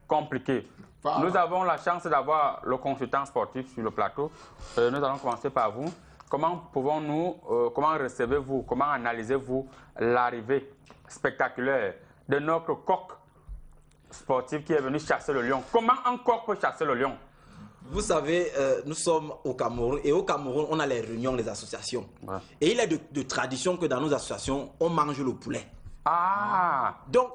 compliqué. Voilà. Nous avons la chance d'avoir le consultant sportif sur le plateau. Nous allons commencer par vous. Comment pouvons-nous, comment recevez-vous, comment analysez-vous l'arrivée spectaculaire de notre coq sportif qui est venu chasser le lion? Comment un coq peut chasser le lion? Vous savez, nous sommes au Cameroun et au Cameroun, on a les réunions, les associations. Ouais. Et il est de tradition que dans nos associations, on mange le poulet. Ah! Donc,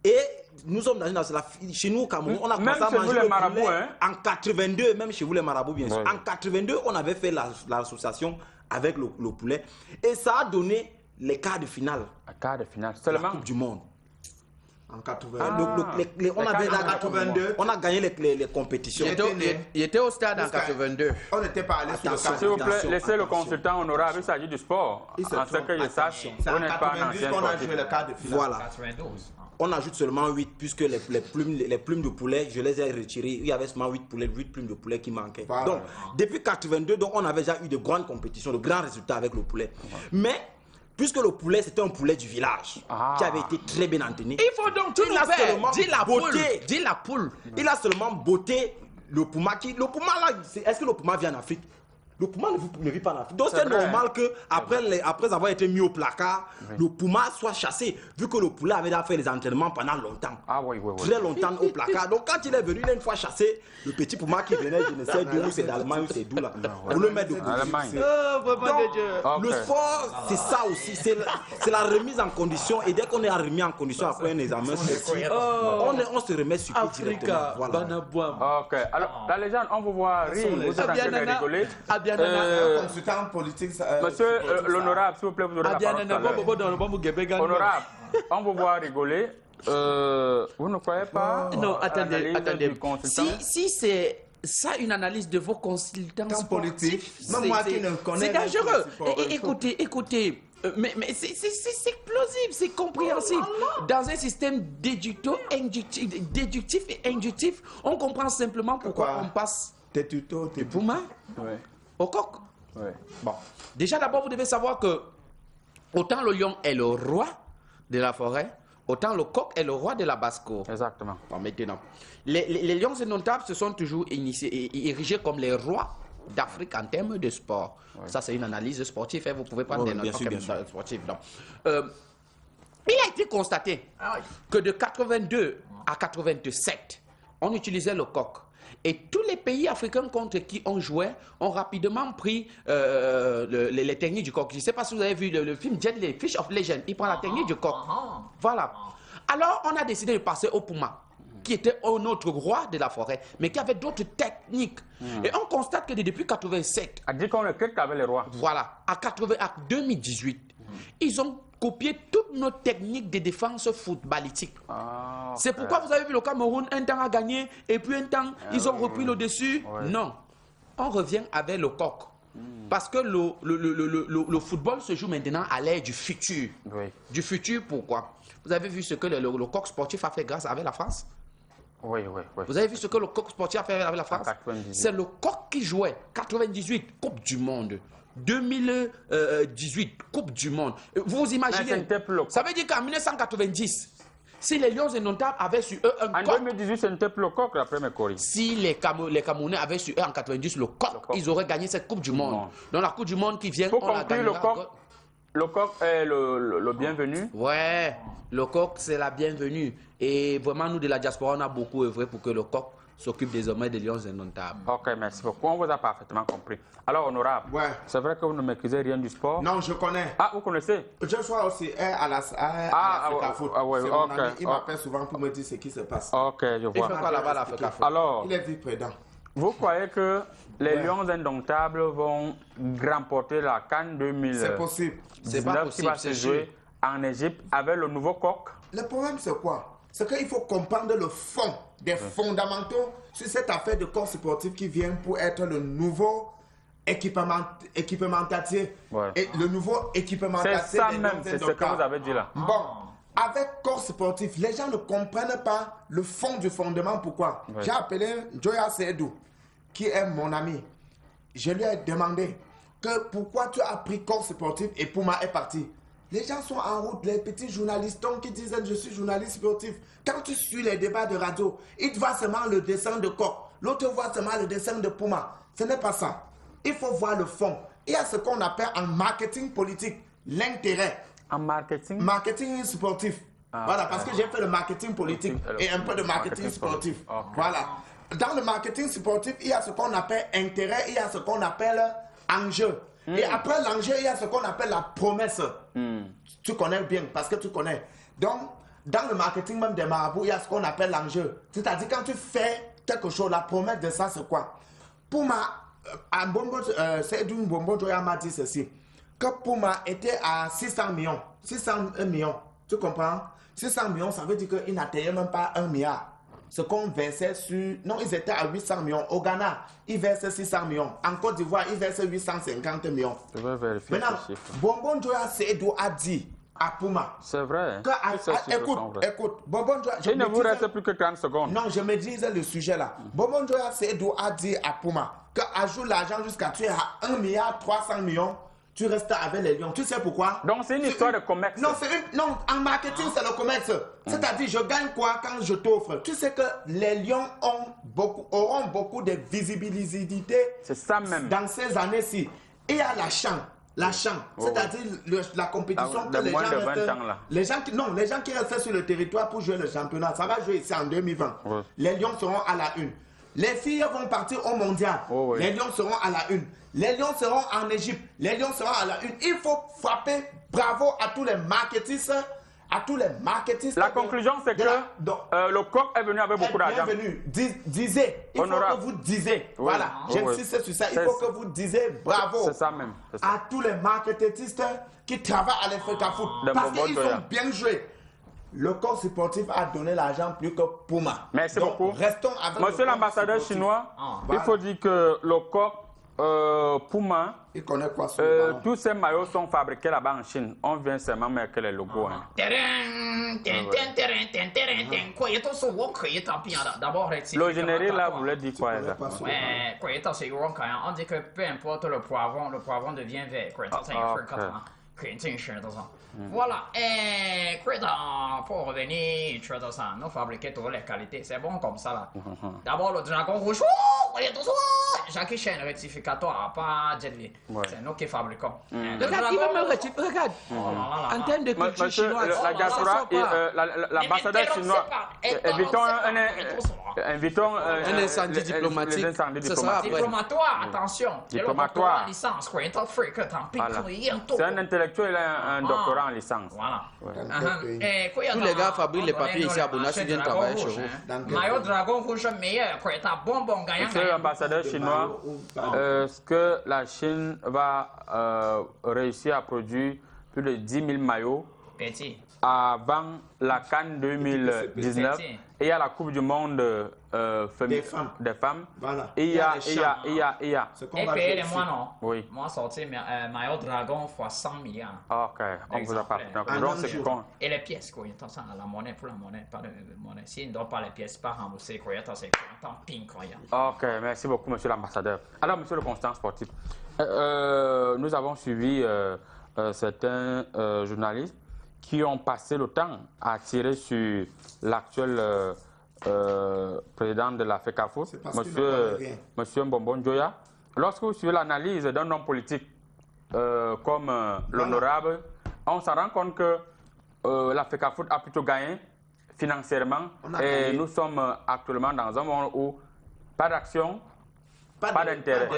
et nous sommes dans une association, chez nous au Cameroun, on a commencé à manger le poulet hein? En 82, même chez vous les marabouts, bien sûr. Ouais. En 82, on avait fait l'association avec le poulet et ça a donné les quarts de finale. Un quart de finale seulement? La Coupe du Monde. En 82. On a gagné les compétitions. Il était au stade en 82. On n'était pas allé sur le stade. S'il vous plaît, laissez le consultant honorable, il s'agit du sport. En ce que je sache, vous n'êtes pas un ancien sportif. On a joué le quart de finale. Voilà. 92. on ajoute seulement 8 puisque les plumes de poulet, je les ai retirées. Il y avait seulement 8 plumes de poulet qui manquaient. Voilà. Donc, depuis 82, donc, on avait déjà eu de grandes compétitions, de grands résultats avec le poulet. Mais, puisque le poulet, c'était un poulet du village qui avait été très bien entretenu. Il faut donc tout nous faire. Dis la poule. Il a seulement botté le puma. Le puma, là, est-ce que le puma vient en Afrique? Le puma ne vit pas en Afrique. Donc c'est normal qu'après avoir été mis au placard, le puma soit chassé, vu que le poulet avait déjà fait les entraînements pendant longtemps. Très longtemps au placard. Donc quand il est venu, il a une fois chassé, le petit puma qui venait, je ne sais d'où, c'est d'Allemagne ou c'est d'où là, pour le mettre de côté. Le sport, c'est ça aussi, c'est la remise en condition. Et dès qu'on est remis en condition après un examen, on se remet sur pied directement. Voilà. Ok, alors la légende, on vous voit rire, vous êtes en train de rigoler. Consultant politique. Monsieur l'honorable, s'il vous plaît, vous aurez la parole. Honorable, on vous voit rigoler. Vous ne croyez pas? Non, attendez. Si c'est ça une analyse de vos consultants politiques, c'est dangereux. Écoutez. Mais c'est plausible, c'est compréhensible. Dans un système déductif et inductif, on comprend simplement pourquoi on passe du puma au coq. Bon, déjà d'abord, vous devez savoir que autant le lion est le roi de la forêt, autant le coq est le roi de la basse-cour. Exactement. Bon, maintenant, les lions indomptables se sont toujours érigés comme les rois d'Afrique en termes de sport. Ça, c'est une analyse sportive. Vous pouvez prendre des notes sportives. Il a été constaté que de 82 à 87, on utilisait le coq. Et tous les pays africains contre qui on jouait ont rapidement pris les techniques du coq. Je ne sais pas si vous avez vu le film Jet Li, Fish of Legend. Il prend la technique du coq. Voilà. Alors, on a décidé de passer au puma, qui était un autre roi de la forêt, mais qui avait d'autres techniques. Et on constate que depuis 87... A dit qu'on le clique avec les rois. Voilà. À 2018, ils ont copié toutes nos techniques de défense footballistique. C'est pourquoi vous avez vu le Cameroun, un temps a gagné, et puis un temps, ils ont repris le dessus. Non. On revient avec le coq. Parce que le football se joue maintenant à l'ère du futur. Du futur, pourquoi? Vous avez vu ce que le coq sportif a fait grâce avec la France? Oui. Vous avez vu ce que le coq sportif a fait avec la France? C'est le coq qui jouait 98, Coupe du Monde. 2018, Coupe du Monde. Vous imaginez? Ça veut dire qu'en 1990, si les Lions indomptables avaient sur eux un coq... En 2018, ce n'était plus le coq, d'après mes coris. Si les Camerounais avaient sur eux en 90 le coq, ils auraient gagné cette Coupe du Monde. Dans la Coupe du Monde qui vient, on a gagné le coq est le bienvenu. Ouais, le coq, c'est la bienvenue. Et vraiment, nous de la diaspora, on a beaucoup œuvré pour que le coq s'occupe désormais des Lions indomptables. Ok, merci beaucoup. On vous a parfaitement compris. Alors, honorable, c'est vrai que vous ne maîtrisez rien du sport? Non, je connais. Ah, vous connaissez? Je suis aussi à la Foot. C'est mon ami. Il m'appelle souvent pour me dire ce qui se passe. Ok, je vois. Il fait quoi là-bas à l'Africa Foot? Alors, il est vice-président. Vous croyez que les Lions indomptables vont remporter la CAN 2000? C'est possible. C'est pas possible, qui va se jouer en Égypte avec le nouveau coq? Le problème, c'est quoi? C'est qu'il faut comprendre le fond des fondamentaux sur cette affaire de corps sportif qui vient pour être le nouveau équipementier. Et le nouveau équipementier. C'est ça même, c'est ce que vous avez dit là. Bon, avec corps sportif, les gens ne comprennent pas le fond du fondement. Pourquoi? J'ai appelé Joya Seydou, qui est mon ami. Je lui ai demandé que pourquoi tu as pris corps sportif et Puma est parti. Les gens sont en route, les petits journalistes qui disent je suis journaliste sportif. Quand tu suis les débats de radio, ils voient seulement le dessin de coq, l'autre voit seulement le dessin de Puma. Ce n'est pas ça. Il faut voir le fond. Il y a ce qu'on appelle en marketing politique l'intérêt. En marketing? Marketing sportif. Voilà, parce que j'ai fait le marketing politique et un peu de marketing sportif. Voilà. Dans le marketing sportif, il y a ce qu'on appelle intérêt, il y a ce qu'on appelle enjeu. Et après l'enjeu, il y a ce qu'on appelle la promesse. Tu connais bien, parce que tu connais. Donc, dans le marketing même des marabouts, il y a ce qu'on appelle l'enjeu. C'est-à-dire, quand tu fais quelque chose, la promesse de ça, c'est quoi? Pour Seydou Mbombo Joya m'a dit ceci, que Puma était à 600 millions. 601 millions. Tu comprends? 600 millions, ça veut dire qu'ils n'atteignaient même pas 1 milliard. Ce qu'on versait sur... Non, ils étaient à 800 millions. Au Ghana, ils versaient 600 millions. En Côte d'Ivoire, ils versaient 850 millions. Je vais vérifier. Maintenant, Bonbon Joya Seydou a dit à Puma. C'est vrai. Écoute, Bobon Joya... Il ne vous reste plus que 30 secondes. Non, je maîtrise le sujet là. Bobon Joya, c'est doit dire à Puma qu'ajoute l'argent jusqu'à tu es à 1,3 milliard, tu restes avec les Lions. Tu sais pourquoi? Donc c'est une histoire de commerce. Non, non, en marketing, c'est le commerce. C'est-à-dire, je gagne quoi quand je t'offre? Tu sais que les Lions auront beaucoup de visibilité. C'est ça même. Dans ces années-ci. Et il y a la champ, c'est-à-dire la compétition que les gens qui restent sur le territoire pour jouer le championnat, ça va jouer ici en 2020. Les Lions seront à la une. Les filles vont partir au mondial. Les Lions seront à la une. Les Lions seront en Égypte. Les Lions seront à la une. Il faut frapper bravo à tous les marketistes. La conclusion, c'est que le coq est venu avec beaucoup d'argent. Bienvenue. Disez. Il faut que vous disiez. Voilà. J'insiste sur ça. Il faut que vous disiez bravo. C'est ça même. À tous les marketistes qui travaillent à l'Africa Foot. Parce qu'ils sont bien joués. Le corps sportif a donné l'argent plus que Puma. Merci beaucoup. Restons avec Monsieur l'ambassadeur chinois, il faut dire que le corps Puma, il connaît quoi tous ces maillots sont fabriqués là-bas en Chine. On vient seulement mettre les logos. Le générique là voulait dire quoi exactement? On dit que peu importe le poivron devient vert. Voilà, et pour revenir, nous fabriquons toutes les qualités, c'est bon comme ça là. D'abord le dragon rouge, Jackie Chan rectificatoire, pas Jet Li. C'est nous qui fabriquons. Regarde, il veut me rectifier, regarde. En termes de culture chinoise, la diaspora et l'ambassadeur chinois, invitons un incendie diplomatique. Ce sera après. Diplomatoire, attention. Diplomatoire. Licence, c'est un intellectuel et un doctorat en licence. Voilà. Tous les gars fabriquent les papiers ici à Bonassi, ils viennent travailler chez vous. Maillot dragon rouge meilleur, quoi, est un bonbon gagnant. Monsieur l'ambassadeur chinois, est-ce que la Chine va réussir à produire plus de 10 000 maillots avant la CAN 2019 et il y a la Coupe du Monde des femmes. Voilà. Et il y a. Et payer les mois, non? Oui. Moi, sorti maillot dragon fois 100 milliards. Ok, on vous a parlé. Donc, c'est con. Et les pièces, quoi. Attention, la monnaie pour la monnaie, pas de monnaie. S'ils ne donnent pas les pièces, pas rembourser, quoi. Attention, tant ping, quoi. Ok, merci beaucoup, monsieur l'ambassadeur. Alors, monsieur le constant sportif, nous avons suivi certains journalistes qui ont passé le temps à tirer sur l'actuel président de la FECAFOOT, monsieur Bobon Joya. Lorsque vous suivez l'analyse d'un homme politique comme l'honorable, on se rend compte que la FECAFOOT a plutôt gagné financièrement et nous sommes actuellement dans un monde où pas d'action, pas d'intérêt.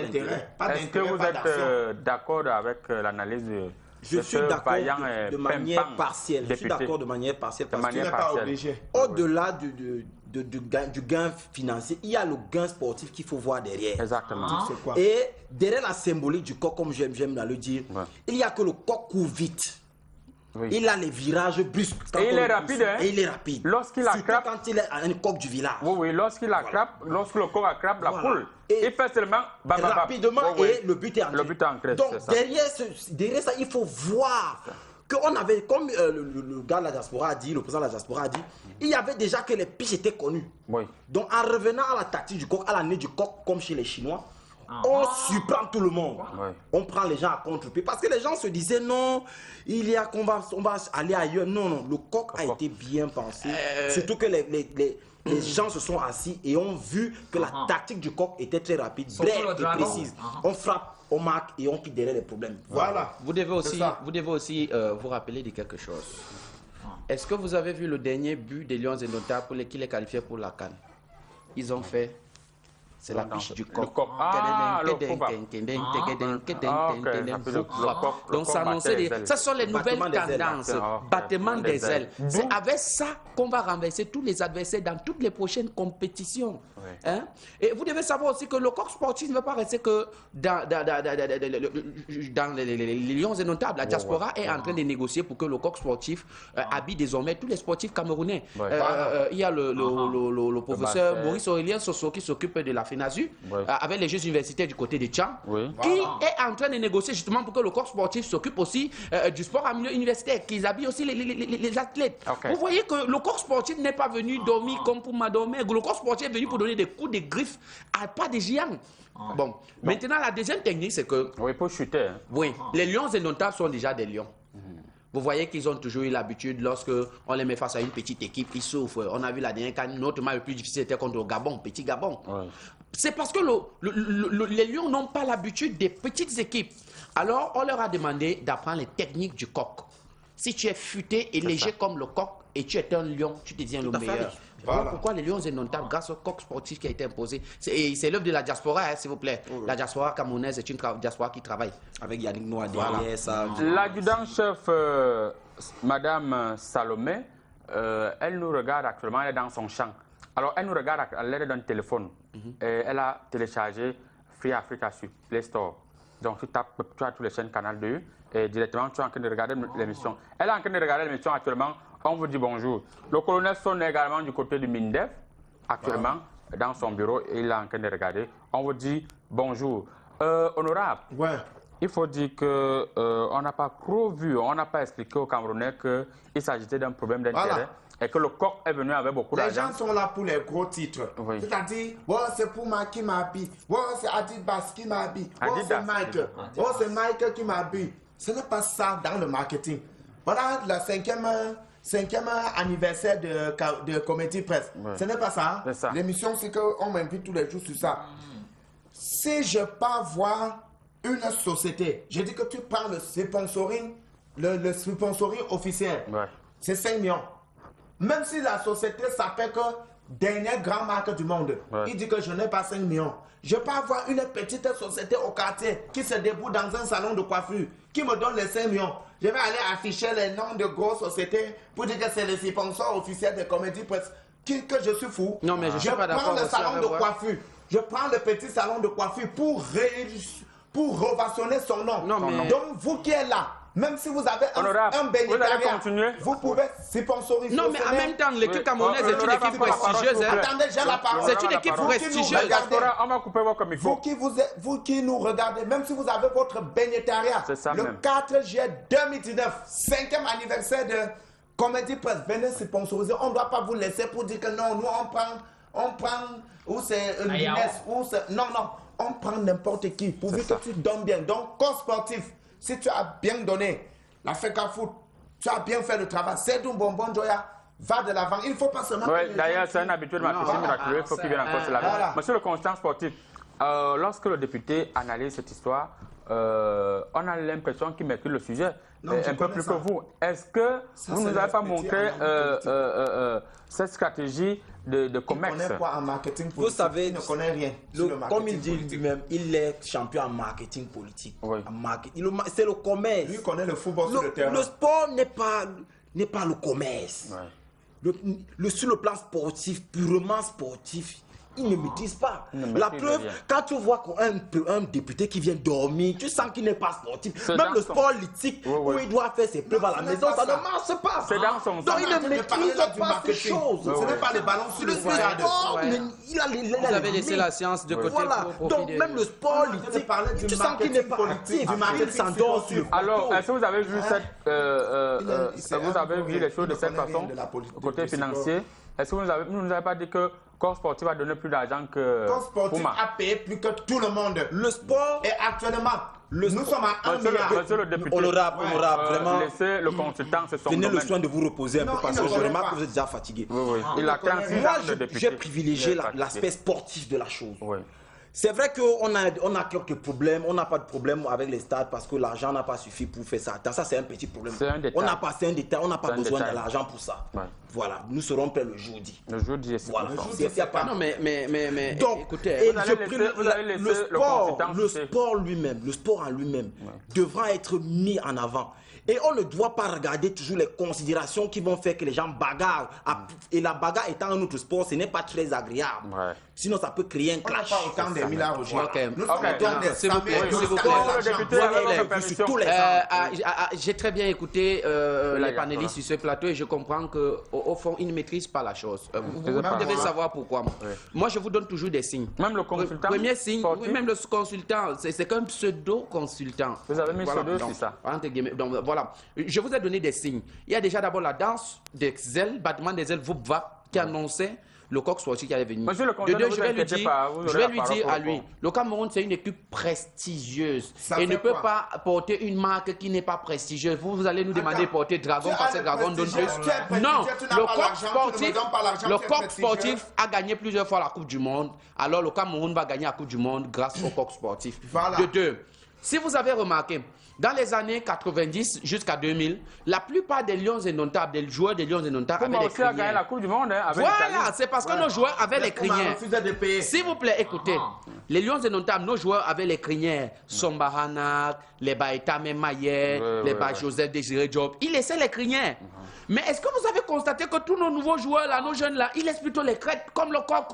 Est-ce que vous êtes d'accord avec l'analyse de Je suis d'accord de manière partielle. Je suis d'accord de manière partielle parce qu'il n'est pas obligé. Au-delà du gain financier, il y a le gain sportif qu'il faut voir derrière. Exactement. Et derrière la symbolique du coq, comme j'aime le dire, il y a que le coq court vite. Oui. Il a les virages brusques. Et il est rapide. Et il est rapide. Lorsqu'il attrape. Quand il est un coq du village. Oui, lorsqu'il attrape, lorsque le coq attrape la poule, il fait seulement. Rapidement et le but est entré. Le but est entré. Donc derrière ça, il faut voir qu'on avait, comme le gars de la diaspora a dit, le président de la diaspora a dit, il y avait déjà que les piches étaient connues. Oui. Donc en revenant à la tactique du coq, à l'année du coq, comme chez les Chinois, on surprend tout le monde. Oui. On prend les gens à contre-pied. Parce que les gens se disaient non, il y a qu'on va aller ailleurs. Non, le coq a été bien pensé. Surtout que les gens se sont assis et ont vu que la tactique du coq était très rapide, brève et précise. On frappe, on marque et on quitte derrière les problèmes. Voilà. Vous devez aussi vous rappeler de quelque chose. Est-ce que vous avez vu le dernier but des Lions Indomptables pour qui les qualifiés pour la CAN? Ils ont fait. C'est la biche du coq. Donc ça annonçait ça sont les nouvelles tendances. Battement des ailes. C'est avec ça qu'on va renverser tous les adversaires dans toutes les prochaines compétitions. Hein? Et vous devez savoir aussi que le coq sportif ne va pas rester que dans les Lions Indomptables. La diaspora est en train de négocier pour que le coq sportif habille désormais tous les sportifs camerounais. Il y a le professeur Maurice Aurélien Sosso qui s'occupe de la FENASU, Oui. avec les Jeux universitaires du côté de Tchang, Oui. qui est en train de négocier justement pour que le corps sportif s'occupe aussi du sport en milieu universitaire, qu'ils habillent aussi les athlètes. Ok. Vous voyez que le corps sportif n'est pas venu dormir comme pour m'adormir. Le corps sportif est venu pour donner des coups de griffes à pas des géants. Bon, maintenant la deuxième technique, c'est que Oui, pour chuter. Hein. oui, les lions indomptables sont déjà des lions. Vous voyez qu'ils ont toujours eu l'habitude, lorsque on les met face à une petite équipe, ils souffrent. On a vu la dernière cas, notre match le plus difficile était contre le Gabon, petit Gabon. Oui. C'est parce que les lions n'ont pas l'habitude des petites équipes. Alors, on leur a demandé d'apprendre les techniques du coq. Si tu es futé et léger comme le coq et tu es un lion, tu deviens le meilleur. Voilà pourquoi les lions indomptables, grâce au coq sportif qui a été imposé, c'est l'œuvre de la diaspora, hein, s'il vous plaît. La diaspora camerounaise est une diaspora qui travaille. Avec Yannick Noah derrière ça. L'adjudant-chef, Madame Salomé, elle nous regarde actuellement, elle est dans son champ. Alors, elle nous regarde à l'aide d'un téléphone. Et elle a téléchargé Free Africa sur Play Store. Donc, tu tapes, tu as toutes les chaînes Canal 2 et directement, tu es en train de regarder l'émission. Elle est en train de regarder l'émission actuellement. On vous dit bonjour. Le colonel Son est également du côté du MINDEF, actuellement, dans son bureau, et il est en train de regarder. On vous dit bonjour. Honorable, il faut dire qu'on n'a pas trop vu, on n'a pas expliqué aux Camerounais qu'il s'agissait d'un problème d'intérêt et que le coq est venu avec beaucoup d'argent. Les gens sont là pour les gros titres. Oui. C'est-à-dire, c'est pour moi qui m'habille. C'est Adidas qui m'habille. C'est Mike. C'est Mike qui m'habille. Ce n'est pas ça dans le marketing. Voilà le cinquième anniversaire de Comédie Presse. Ce n'est pas ça. L'émission, c'est qu'on m'invite tous les jours sur ça. Si je pars voir une société, je dis que tu prends le sponsoring officiel, c'est 5 millions. Même si la société s'appelle que dernière grande marque du monde, il dit que je n'ai pas 5 millions. Je peux avoir une petite société au quartier qui se débrouille dans un salon de coiffure, qui me donne les 5 millions. Je vais aller afficher les noms de grosses sociétés pour dire que c'est les sponsors officiels de Comédie Presse. Que je suis fou. Non, mais je suis pas d'accord. Prends le salon de coiffure. Je prends le petit salon de coiffure pour revationner son nom. Donc, vous qui êtes là, même si vous avez un bénéficiaire, vous pouvez sponsoriser. Non, mais en même temps, l'équipe camerounaise est une équipe prestigieuse. Attendez, j'ai la parole. C'est une équipe prestigieuse. On va couper votre micro. Vous qui nous regardez, même si vous avez votre bénétariat, le 4 juillet 2019, 5e anniversaire de Comédie Presse, venez sponsoriser. On ne doit pas vous laisser pour dire que non, nous on prend, ou c'est une Guinness, ou c'est... Non, on prend n'importe qui, pourvu que tu donnes bien. Donc, corps sportif, si tu as bien donné, la FECA Foot, tu as bien fait le travail, c'est un bonbon Joya, va de l'avant. Il ne faut pas seulement... Oui, d'ailleurs, c'est un habitué de ma piscine miraculeuse, il faut qu'il vienne encore se laver. Monsieur le constant sportif, lorsque le député analyse cette histoire, on a l'impression qu'il maîtrise le sujet un peu plus que vous. Est-ce que vous ne nous avez pas montré cette stratégie de commerce? Il ne connaît pas en marketing politique. Vous savez, il ne connaît rien. Comme il dit lui-même, il est champion en marketing politique. Oui. C'est le commerce. Lui connaît le football sur le terrain. Le sport n'est pas le commerce. Sur le plan sportif, purement sportif, il ne maîtrise pas. La preuve, quand tu vois un député qui vient dormir, tu sens qu'il n'est pas sportif. Même le sport politique, où il doit faire ses preuves à la maison, ça ne marche pas. C'est dans son Donc il ne maîtrise pas ces choses. Ce n'est pas les ballons sur le stade. Vous avez laissé la science de côté. Voilà. Donc même le sport politique, tu sens qu'il n'est pas actif. Il s'endort sur le plateau. Alors, est-ce que vous avez vu vous avez vu les choses de cette façon, côté financier? Est-ce que vous ne nous avez pas dit que Corps sportif a donné plus d'argent que Corps sportif a payé plus que tout le monde. Le sport et actuellement, nous sommes à 1 milliard. Monsieur le député, honorable, vraiment. Laissez le consultant, c'est son Prenez domaine. le soin de vous reposer un peu parce que je remarque que vous êtes déjà fatigué. Il a 36 ans de député. J'ai privilégié l'aspect sportif de la chose. C'est vrai qu'on a quelques problèmes, on n'a pas de problème avec les stades parce que l'argent n'a pas suffi pour faire ça. Ça, c'est un petit problème. C'est un détail. C'est un détail, on n'a pas besoin de l'argent pour ça. Voilà, nous serons prêts le jeudi. Le jeudi, c'est voilà. Non, mais donc, écoutez, le sport lui-même, le sport en lui-même devra être mis en avant. Et on ne doit pas regarder toujours les considérations qui vont faire que les gens bagarrent. Et la bagarre étant un autre sport, ce n'est pas très agréable. Sinon, ça peut créer un On n'a clash. pas autant des milliards aujourd'hui. Nous sommes autant des s'il vous plaît, standards. s'il vous plaît. Sur tous les J'ai très bien écouté les panélistes sur ce plateau et je comprends qu'au fond, ils ne maîtrisent pas la chose. Vous devez savoir pourquoi. Moi, je vous donne toujours des signes. Même le consultant. Premier signe, sportif. même le consultant, c'est qu'un pseudo-consultant. Vous avez mis pseudo, c'est ça. Donc voilà, je vous ai donné des signes. Il y a déjà d'abord la danse des ailes, battement des ailes, Vupva, qui annonçait le coq sportif qui allait venir. Monsieur le De deux, vous je vais lui inquiétez dire, pas, vous je aurez vais la lui parole dire pour à lui, répondre. le Cameroun, c'est une équipe prestigieuse. Ça Et fait ne peut quoi? pas porter une marque qui n'est pas prestigieuse. Vous allez nous demander de Attends, porter Dragon tu parce as que le Dragon donne prestigieux, plus. tu es prestigieux, Non, tu n'as le pas coq l'argent, tu ne me sportif, donnes pas l'argent, le tu es coq prestigieux. sportif a gagné plusieurs fois la Coupe du Monde. Alors le Cameroun va gagner la Coupe du Monde grâce au coq sportif. Voilà. De deux, si vous avez remarqué, dans les années 90 jusqu'à 2000, la plupart des Lions indomptables, des joueurs des Lions indomptables avaient Comment les aussi a gagné la crinières. Coupe du Monde hein, avec l'Italie. Voilà, c'est parce que nos joueurs avaient les On a crinières. refusé de payer. S'il vous plaît, écoutez. Les Lions indomptables, nos joueurs avaient les crinières. Sombahanak, les Baïtame Maillet, les Joseph Désiré Job. Ils laissaient les crinières. Mais est-ce que vous avez constaté que tous nos nouveaux joueurs là, nos jeunes là, ils laissent plutôt les crêtes comme le coq?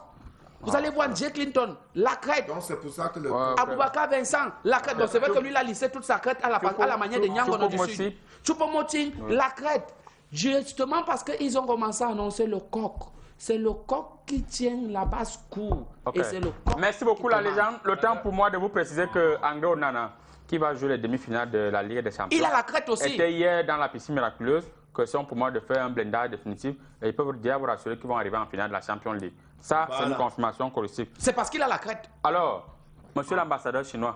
Vous allez voir Jay Clinton, la crête. Donc c'est pour ça que le... Aboubacar Vincent, la crête. Donc c'est vrai que lui, il a lissé toute sa crête à la manière de Nyangono du Sud. Choupo-Moting, la crête. Justement parce qu'ils ont commencé à annoncer le coq. C'est le coq qui tient la basse-cour. Ok. Et c'est le coq. Merci beaucoup qui la commande. légende. Le temps pour moi de vous préciser que André Onana, qui va jouer les demi-finales de la Ligue des Champions, Il a la crête aussi. était hier dans la piscine miraculeuse. Question pour moi de faire un blindage définitif. Et ils peuvent déjà vous rassurer qu'ils vont arriver en finale de la Champions League. Ça, c'est une confirmation corrective. C'est parce qu'il a la crête. Alors, monsieur l'ambassadeur chinois,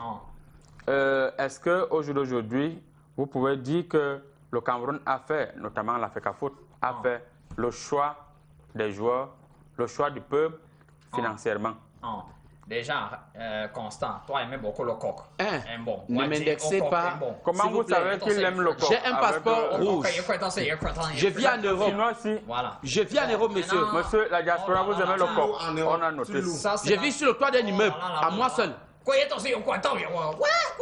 est-ce qu'au jour d'aujourd'hui, vous pouvez dire que le Cameroun a fait, notamment la FECAFOOT, a fait le choix des joueurs, le choix du peuple financièrement? Déjà, Constant, toi aimais beaucoup le coq. Hein? Bon. Ne Moi, m'indexez au coq, pas. bon. Comment S'il vous vous plaît, savez qu'il aime le coq? J'ai un passeport rouge. Je vis en Europe. Chinois aussi. Voilà. Je vis en Europe, monsieur. Non. Monsieur, la diaspora, vous aimez le coq? en Europe, On a noté. Je vis sur le toit d'un immeuble, à moi seul.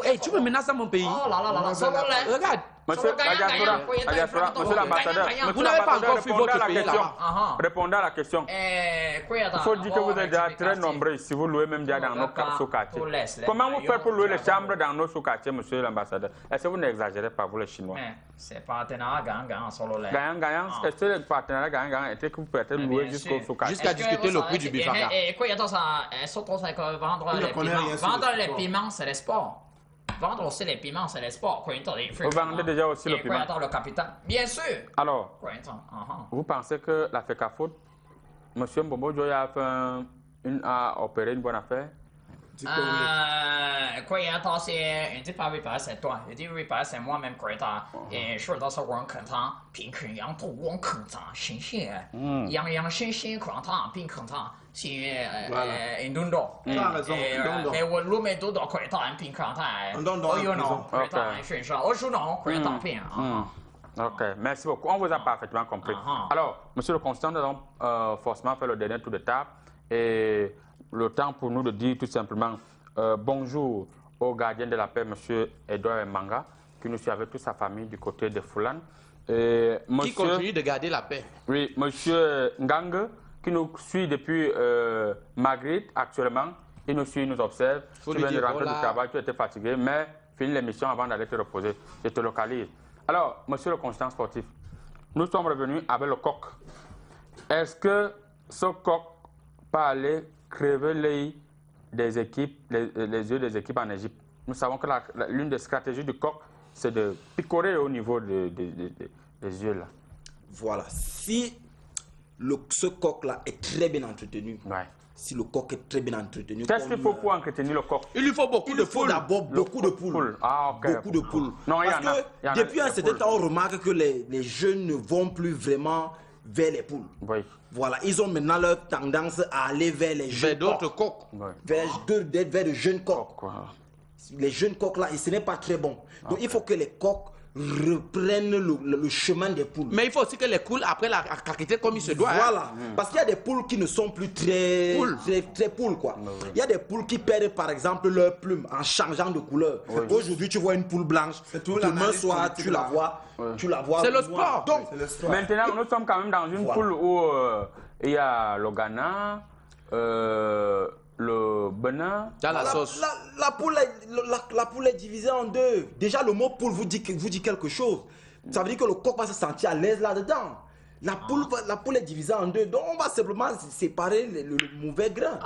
Hey, tu me menaces à mon pays? Oh là là là là, solo là. Regarde. Monsieur la diaspora, monsieur l'ambassadeur, Vous n'avez pas encore fui votre pays là-bas. Répondez à la question. Il faut dire que vous êtes déjà très nombreux si vous louez même déjà dans nos sous-quartiers. Comment vous faites pour louer les chambres dans nos sous-quartiers, monsieur l'ambassadeur? Est-ce que vous n'exagérez pas, vous les Chinois? C'est partenariat gagnant solo là. Gagnant, est-ce que le partenariat gagnant était que vous pouvez être loué jusqu'au sous-quartier? Jusqu'à discuter le prix du bifaka. Et quoi, vendre les piments, c'est le sport. Vendre aussi les piments, c'est le sport. Vous vendez déjà aussi le piment? Le capital. Bien sûr. Alors, vous pensez que la FECAFOOT, monsieur Mbombo Joya a opéré une bonne affaire? Quoi, c'est. Il dit pas oui, c'est toi. Il dit oui, c'est moi-même, quoi. Et je suis dans ce rang content. Puis que yang tout rang content. Xinxie. Yang xinxie content. Puis content. C'est. Indundo. Tu as raison. Mais我路没读到快打，平看他。哦哟喏，快打选手，我说喏，快打片啊。Ok, merci beaucoup. On vous a parfaitement compris. Alors, monsieur le constant, nous avons forcément fait le dernier tour de table. Et le temps pour nous de dire tout simplement bonjour au gardien de la paix, monsieur Edouard Manga, qui nous suit avec toute sa famille du côté de Foulan. Et monsieur, Qui continue de garder la paix. Oui, monsieur Ngang, qui nous suit depuis Magritte actuellement. Il nous suit, il nous observe. Tu viens de rentrer du travail, tu étais fatigué, mais finis l'émission avant d'aller te reposer. Je te localise. Alors, monsieur le constant sportif, nous sommes revenus avec le coq. Est-ce que ce coq peut aller crever l'œil des équipes, les yeux des équipes en Égypte? Nous savons que l'une des stratégies du coq, c'est de picorer au niveau des yeux là. Voilà. Si ce coq-là est très bien entretenu, si le coq est très bien entretenu... Qu'est-ce qu'il faut pour entretenir le coq? Il lui faut beaucoup de poules. D'abord beaucoup de poules. Ah, ok. Beaucoup de poules. Non, Parce que depuis un certain temps, on remarque que les jeunes ne vont plus vraiment vers les poules. Oui. Voilà, ils ont maintenant leur tendance à aller vers les jeunes d'autres coqs. Vers de jeunes coqs. Les jeunes coqs là, et ce n'est pas très bon. Donc il faut que les coqs reprennent le chemin des poules. Mais il faut aussi que les poules apprennent à caqueter comme il se doit. Voilà, parce qu'il y a des poules qui ne sont plus très poules quoi. Il y a des poules qui perdent par exemple leur plume en changeant de couleur. Aujourd'hui tu vois une poule blanche, demain soir tu la vois. C'est le sport. Donc maintenant nous sommes quand même dans une poule où il y a le Ghana, le Bénin. Dans la sauce. La poule est divisée en deux. Déjà, le mot poule vous dit quelque chose. Ça veut dire que le coq va se sentir à l'aise là-dedans. La poule est divisée en deux. Donc, on va simplement séparer le mauvais grain.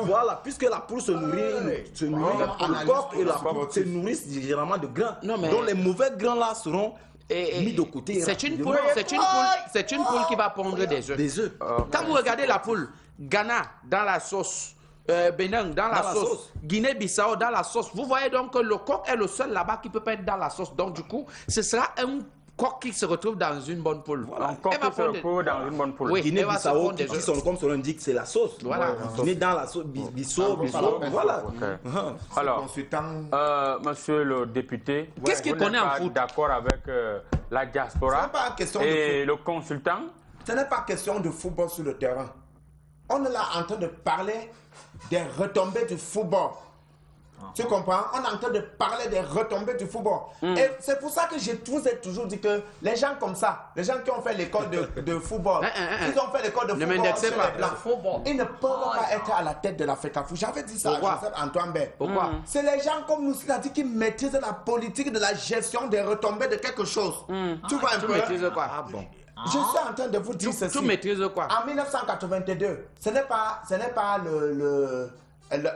Voilà, puisque la poule se nourrit, le coq et la poule se nourrissent généralement de grains. Donc, les mauvais grains là seront mis de côté. C'est une poule qui va pondre des œufs. Quand vous regardez la poule, Ghana dans la sauce, Bénin dans la sauce, Guinée-Bissau dans la sauce, vous voyez donc que le coq est le seul là-bas qui peut pas être dans la sauce. Donc du coup, ce sera un coq qui se retrouve dans une bonne poule. Voilà. Un coq qui se retrouve dans une bonne poule. Oui, Guinée-Bissau, comme son l'indique, c'est la sauce. Voilà. Guinée dans la sauce, Bissau, voilà. Alors, monsieur le député, qu'est-ce qu'il connaît en foot? D'accord avec la diaspora et le consultant? Ce n'est pas question de football sur le terrain. On est là en train de parler des retombées du football. Tu comprends? On est en train de parler des retombées du football. Et c'est pour ça que je vous ai toujours dit que les gens comme ça, les gens qui ont fait l'école de football, ils ont fait l'école de football sur les blancs, ils ne peuvent pas être à la tête de l'Africa Foot. J'avais dit ça à Joseph Antoine Baird. Pourquoi? C'est les gens comme nous, c'est-à-dire qui maîtrisent la politique de la gestion des retombées de quelque chose. Tu vois un peu? Tu maîtrises quoi? Ah bon. Je suis en train de vous dire ceci. Tu maîtrises quoi? En 1982, ce n'est pas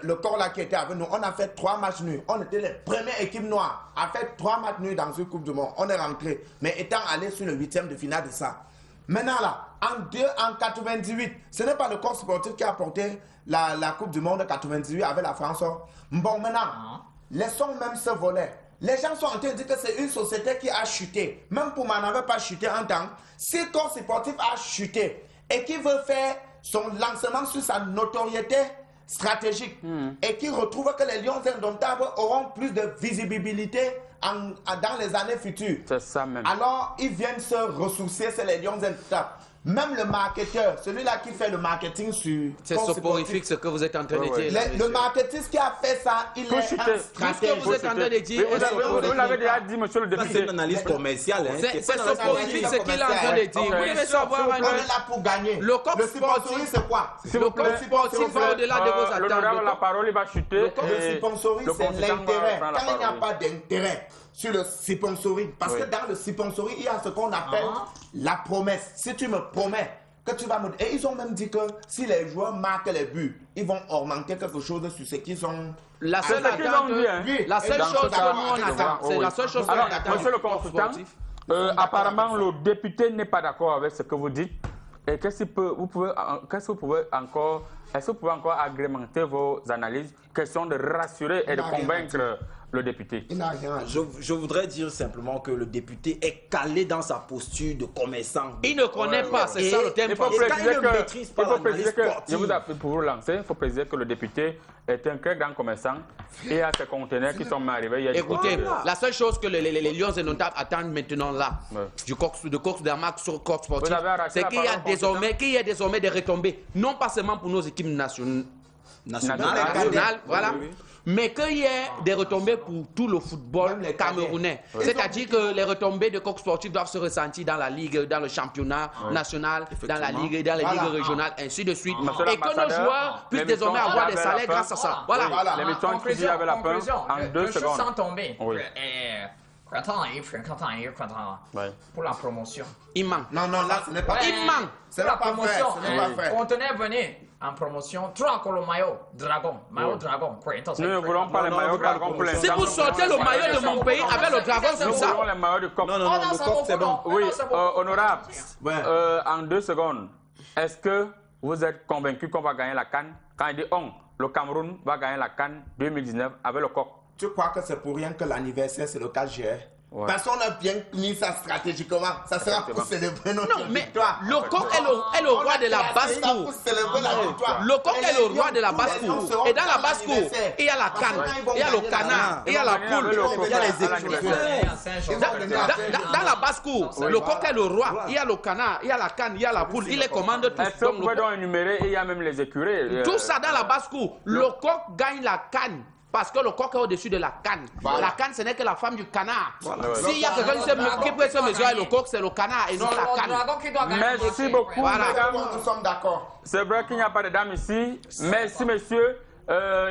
le corps là qui était avec nous. On a fait 3 matchs nuls. On était les premières équipes noires à faire 3 matchs nuls dans une Coupe du Monde. On est rentré. Mais étant allé sur le 8e de finale de ça. Maintenant là, en 98, ce n'est pas le corps sportif qui a porté la Coupe du Monde 98 avec la France. Bon, maintenant, laissons même ce volet. Les gens sont en train de dire que c'est une société qui a chuté. Même pour moi, n'avait pas chuté en temps. Si le corps sportif a chuté et qui veut faire son lancement sur sa notoriété stratégique et qui retrouve que les Lions indomptables auront plus de visibilité dans les années futures. C'est ça même. Alors, ils viennent se ressourcer, c'est les Lions indomptables. Même le marketeur, celui-là qui fait le marketing sur... C'est soporifique ce que vous êtes en train de dire. Le marketiste qui a fait ça, il est un stratège. Ce que vous êtes en train de dire... Vous l'avez déjà dit, monsieur le député. C'est une analyse commerciale. C'est soporifique ce qu'il est en train de dire. Vous devez savoir... On est là pour gagner. Le coq sportif, c'est quoi? Le coq sportif va au-delà de vos attentes. La parole, il va chuter. Le sponsoring, c'est l'intérêt. Quand il n'y a pas d'intérêt sur le sponsoring, parce que dans le sponsoring, il y a ce qu'on appelle la promesse. Si tu me promets que tu vas me... Et ils ont même dit que si les joueurs marquent les buts, ils vont augmenter quelque chose sur ce qu'ils ont... La seule attente, la seule chose que nous on attend, c'est la seule chose qu'on attend. Monsieur le consultant, apparemment le député n'est pas d'accord avec ce que vous dites. Et qu'est-ce que vous pouvez encore agrémenter vos analyses, question de rassurer et de convaincre le député? Il n'a rien à dire. Je voudrais dire simplement que le député est calé dans sa posture de commerçant. Il ne connaît pas, c'est ça le thème. Il faut préciser que, sportive. je vous appelle pour vous lancer, il faut préciser que le député est un très grand commerçant et a ses conteneurs qui sont arrivés. Écoutez, la seule chose que les Lions indomptables attendent maintenant là, de Coq d'Armac sur Coq sportif, c'est qu'il y a désormais des retombées, non pas seulement pour nos équipes nationales, voilà. Mais qu'il y ait des retombées pour tout le football camerounais. C'est-à-dire que les retombées de Coq sportif doivent se ressentir dans la ligue, dans le championnat national, dans la ligue, dans les ligues régionales, ainsi de suite. Et que nos joueurs puissent désormais avoir des salaires grâce à ça. Voilà. L'émission qui dit avec la peur en 2 secondes. Je sens tomber. Pour la promotion. Il manque. Non, là, ce n'est pas Il manque. C'est pas promotion. Ce n'est pas fait. Conteneur venez en promotion. Trois encore le maillot dragon. Maillot dragon. Nous ne voulons pas les maillots dragons pour l'instant. Si vous sortez le maillot de mon pays avec le dragon, c'est Nous ça. voulons les maillots du coq. Non, le coq, c'est bon. Oui, honorable. En 2 secondes, est-ce que vous êtes convaincu qu'on va gagner la CAN? Quand il dit on, le Cameroun va gagner la CAN 2019 avec le coq. Tu crois que c'est pour rien que l'anniversaire, c'est le 4 juillet? Parce qu'on a bien mis ça stratégiquement. Ça sera pour célébrer notre victoire. Le coq est le roi de la basse-cour. Le coq est le roi de la basse-cour. Et dans la basse-cour, il y a la canne, il y a le canard, il y a la poule, il y a les écureuils. Dans la basse-cour, le coq est le roi. Il y a le canard, il y a la canne, il y a la poule. Il les commande tous. Est-ce que vous pouvez donc énumérer et il y a même les écureuils? Tout ça dans la basse-cour. Le coq gagne la canne parce que le coq est au-dessus de la canne. Voilà. La canne, ce n'est que la femme du canard. Voilà. S'il y a quelqu'un qui peut se mesurer avec le coq, c'est le canard et non la canne. Merci beaucoup, Voilà. mesdames. Nous sommes d'accord. C'est vrai qu'il n'y a pas de dames ici. Merci, monsieur.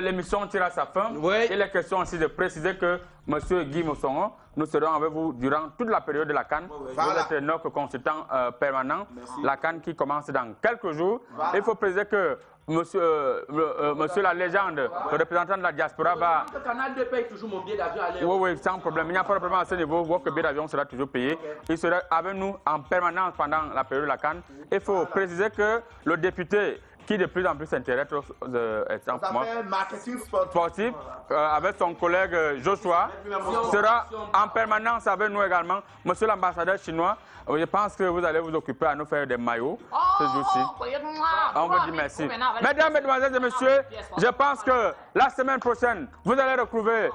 L'émission tire à sa fin. Oui. Il est question aussi de préciser que monsieur Guy Mossongo, nous serons avec vous durant toute la période de la CAN. Voilà. Vous êtes notre consultant permanent. La CAN qui commence dans quelques jours. Il faut préciser que monsieur la légende, le représentant de la diaspora va... Le canal 2 paye toujours mon billet d'avion aller. Oui, oui, sans problème. Il n'y a pas de problème à ce niveau. Votre billet d'avion sera toujours payé. Il sera avec nous en permanence pendant la période de la CAN. Il faut préciser que le député qui de plus en plus s'intéresse au marketing sportif, avec son collègue Joshua, sera en permanence avec nous également. Monsieur l'ambassadeur chinois, je pense que vous allez vous occuper à nous faire des maillots ce jour-ci. On vous dit merci. Mesdames, Mesdemoiselles et Messieurs, je pense que la semaine prochaine, vous allez retrouver